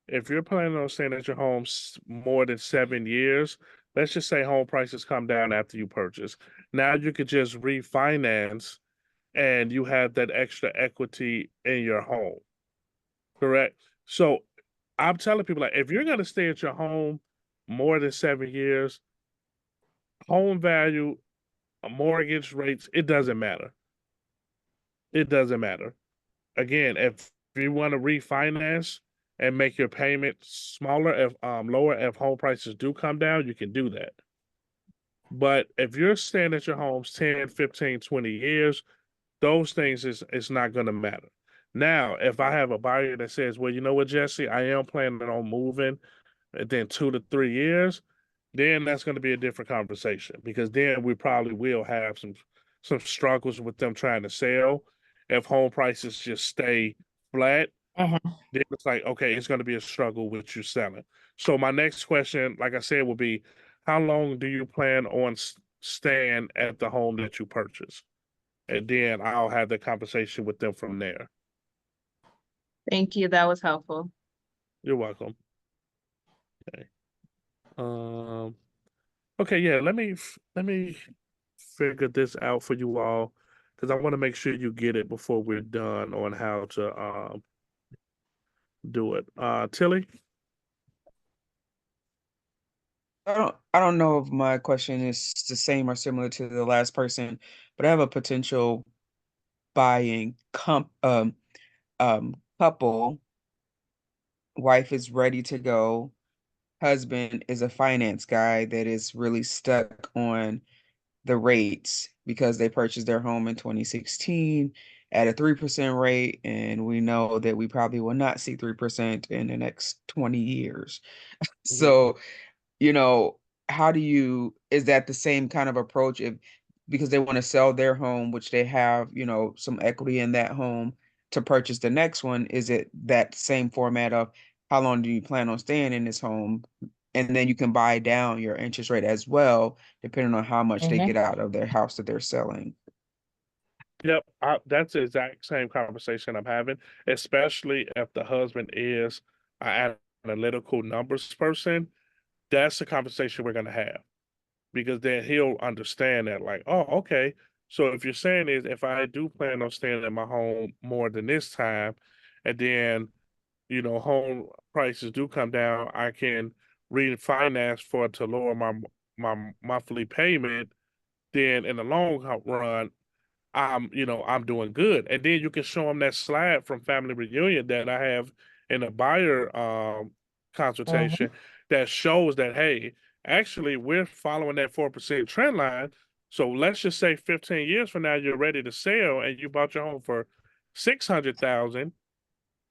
if you're planning on staying at your home more than 7 years, let's just say home prices come down after you purchase. Now you could just refinance and you have that extra equity in your home. Correct? So I'm telling people, like, if you're gonna stay at your home more than 7 years, home value, mortgage rates, it doesn't matter. It doesn't matter. Again, if you want to refinance and make your payment smaller, if lower, if home prices do come down, you can do that. But if you're staying at your homes 10, 15, 20 years, those things is not going to matter. Now, if I have a buyer that says, well, you know what, Jesse, I am planning on moving within 2 to 3 years, then that's going to be a different conversation, because then we probably will have some struggles with them trying to sell. If home prices just stay flat, then it's like, okay, it's going to be a struggle with you selling. So my next question, like I said, will be, how long do you plan on staying at the home that you purchased? And then I'll have the conversation with them from there. Thank you. That was helpful. You're welcome. Okay. Okay, yeah, let me figure this out for you all, because I want to make sure you get it before we're done on how to do it. Tilly? I don't know if my question is the same or similar to the last person, but I have a potential buying couple. Wife is ready to go. Husband is a finance guy that is really stuck on the rates because they purchased their home in 2016 at a 3% rate, and we know that we probably will not see 3% in the next 20 years. So, you know, is that the same kind of approach because they want to sell their home, which they have, some equity in that home to purchase the next one? Is it that same format of how long do you plan on staying in this home? And then you can buy down your interest rate as well, depending on how much they get out of their house that they're selling. Yep, that's the exact same conversation I'm having, especially if the husband is an analytical numbers person. That's the conversation we're going to have, because then he'll understand that, like, oh, okay. So if you're saying is, if I do plan on staying in my home more than this time, and then, home prices do come down, I can refinance to lower my my monthly payment, then in the run, I'm doing good. And then you can show them that slide from Family Reunion that I have in the buyer consultation that shows that, hey, actually we're following that 4% trend line. So let's just say 15 years from now you're ready to sell and you bought your home for 600,000,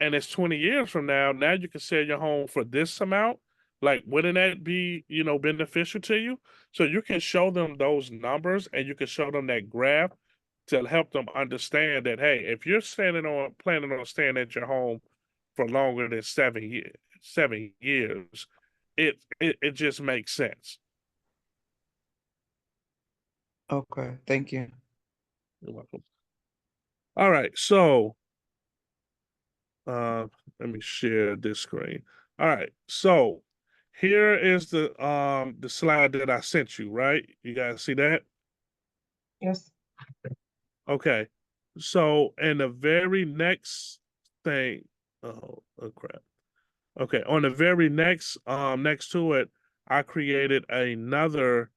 and it's 20 years from now you can sell your home for this amount. Like, wouldn't that be, beneficial to you? So you can show them those numbers and you can show them that graph to help them understand that, hey, if you're planning on staying at your home for longer than 7 years, it just makes sense. Okay, thank you. You're welcome. All right, so let me share this screen. All right, so here is the slide that I sent you, right? You guys see that? Yes. Okay. So in the very next thing, oh crap. Okay, on the very next next to it, I created another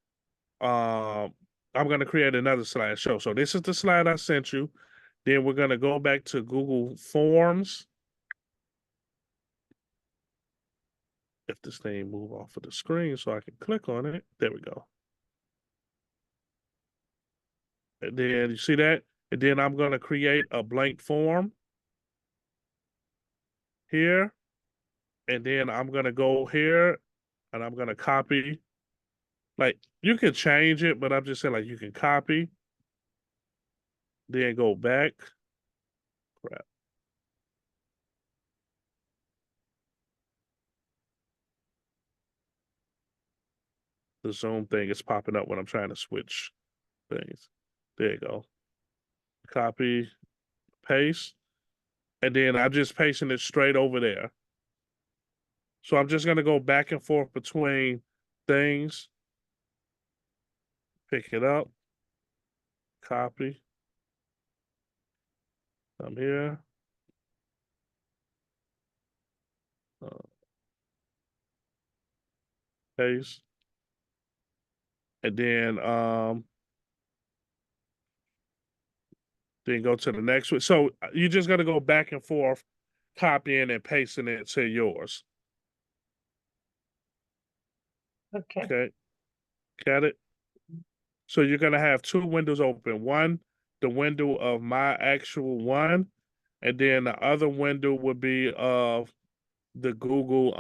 I'm gonna create another slideshow. So this is the slide I sent you. Then we're gonna go back to Google Forms. If this thing move off of the screen so I can click on it. There we go. And then you see that? And then I'm gonna create a blank form here. And then I'm gonna go here and I'm gonna copy. Like, you can change it, but I'm just saying, like, you can copy, then go back. Crap. The Zoom thing is popping up when I'm trying to switch things. There you go. Copy, paste, and then I'm just pasting it straight over there. So I'm just gonna go back and forth between things. Pick it up, copy. I'm here. Paste. And then go to the next one. So you just got to go back and forth, copying and pasting it to yours. Okay. Okay. Got it? So you're going to have two windows open. One, the window of my actual one, and then the other window would be of the Google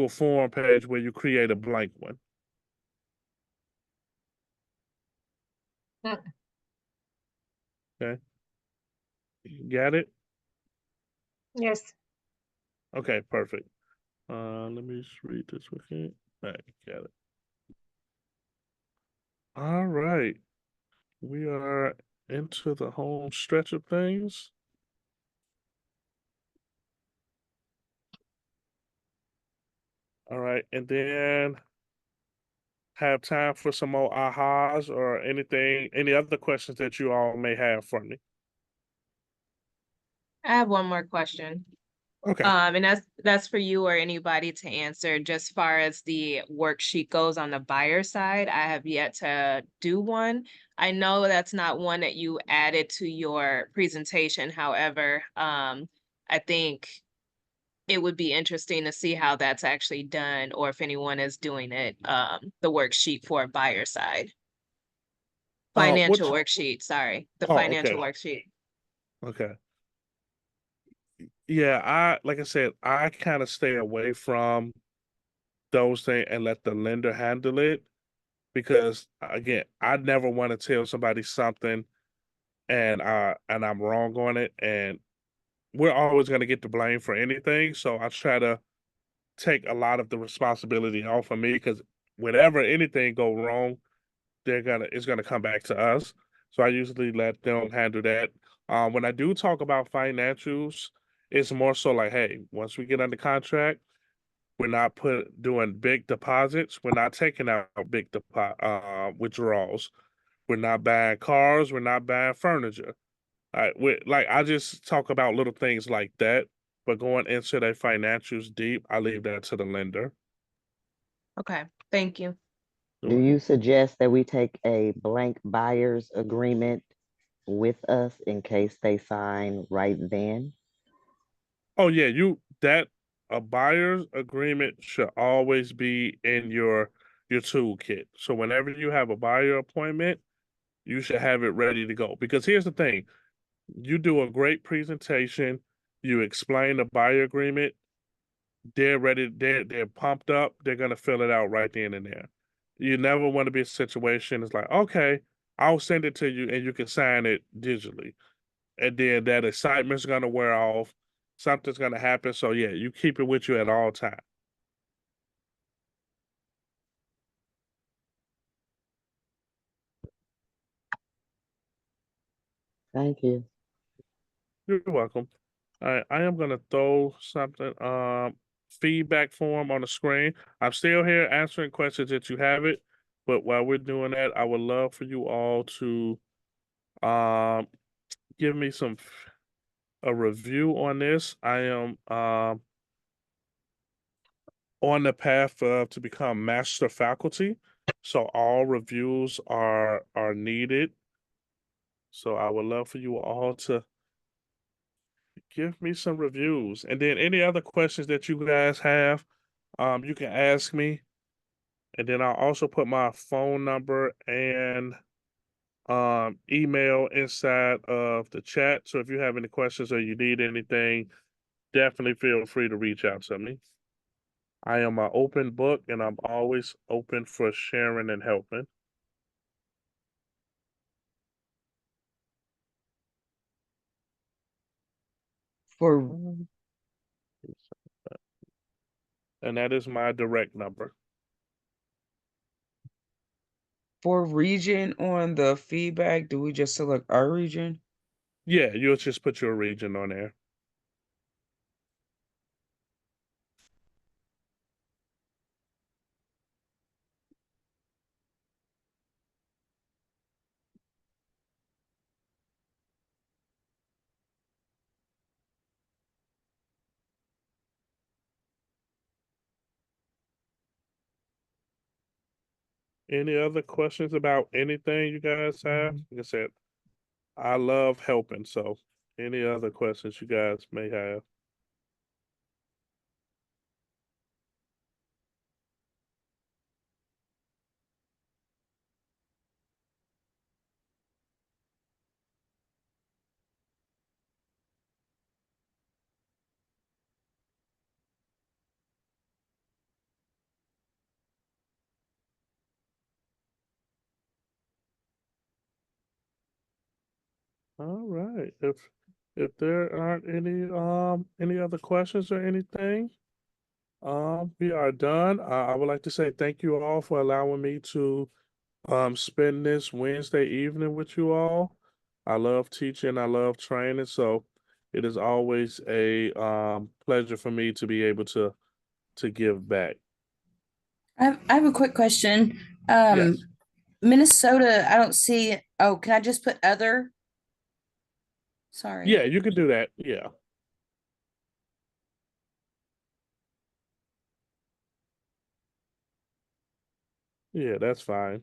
form page where you create a blank one. Mm. Okay. Got it? Yes. Okay, perfect. Let me just read this quickly. All right, got it. All right. We are into the home stretch of things. All right, and then have time for some more ahas or any other questions that you all may have for me. I have one more question. Okay. And that's for you or anybody to answer. Just far as the worksheet goes on the buyer side, I have yet to do one. I know that's not one that you added to your presentation. However, I think it would be interesting to see how that's actually done, or if anyone is doing it, the worksheet for buyer side. Financial worksheet, sorry, the financial worksheet. Okay. Yeah, like I said, I kind of stay away from those things and let the lender handle it, because again, I never want to tell somebody something and I'm wrong on it, and we're always going to get the blame for anything. So I try to take a lot of the responsibility off of me, because whenever anything go wrong, it's gonna come back to us. So I usually let them handle that. When I do talk about financials, it's more so like, hey, once we get under contract, we're not doing big deposits. We're not taking out big withdrawals. We're not buying cars. We're not buying furniture. I just talk about little things like that. But going into their financials deep, I leave that to the lender. Okay, thank you. Do you suggest that we take a blank buyer's agreement with us in case they sign right then? Oh yeah, a buyer's agreement should always be in your toolkit. So whenever you have a buyer appointment, you should have it ready to go. Because here's the thing, you do a great presentation, you explain the buyer agreement, they're ready, they're pumped up, they're gonna fill it out right then and there. You never want to be in a situation it's like, okay, I'll send it to you and you can sign it digitally. And then that excitement's gonna wear off, something's gonna happen. So yeah, you keep it with you at all times. Thank you. You're welcome. I am gonna throw something feedback form on the screen. I'm still here answering questions that you have it, but while we're doing that, I would love for you all to give me a review on this. I am on the path to become master faculty, so all reviews are needed. So I would love for you all to give me some reviews. And then any other questions that you guys have, you can ask me. And then I'll also put my phone number and email inside of the chat. So if you have any questions or you need anything, definitely feel free to reach out to me. I am an open book and I'm always open for sharing and helping. For And that is my direct number. for region on the feedback, do we just select our region? Yeah, you'll just put your region on there. Any other questions about anything you guys have? Like I said, I love helping. So any other questions you guys may have? All right. If there aren't any other questions or anything, we are done. I would like to say thank you all for allowing me to spend this Wednesday evening with you all. I love teaching, I love training, so it is always a pleasure for me to be able to give back. I have a quick question. Yes. Minnesota, I don't see, oh, can I just put other? Sorry. Yeah, you can do that. Yeah. Yeah, that's fine.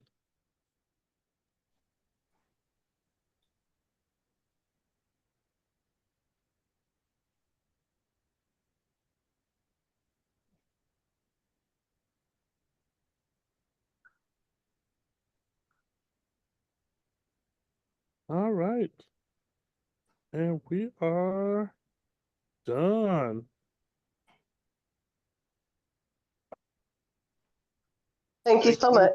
All right. And we are done. Thank you so much.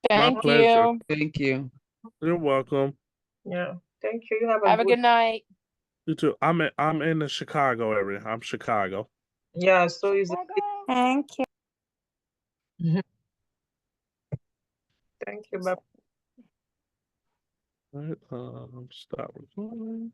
My Thank pleasure. you. Thank you. You're welcome. Yeah. Thank you. You have Have a good night. You too. I'm in the Chicago area. I'm Chicago. Yeah, so is it. Thank you. Thank you. Bye. All right, stop recording.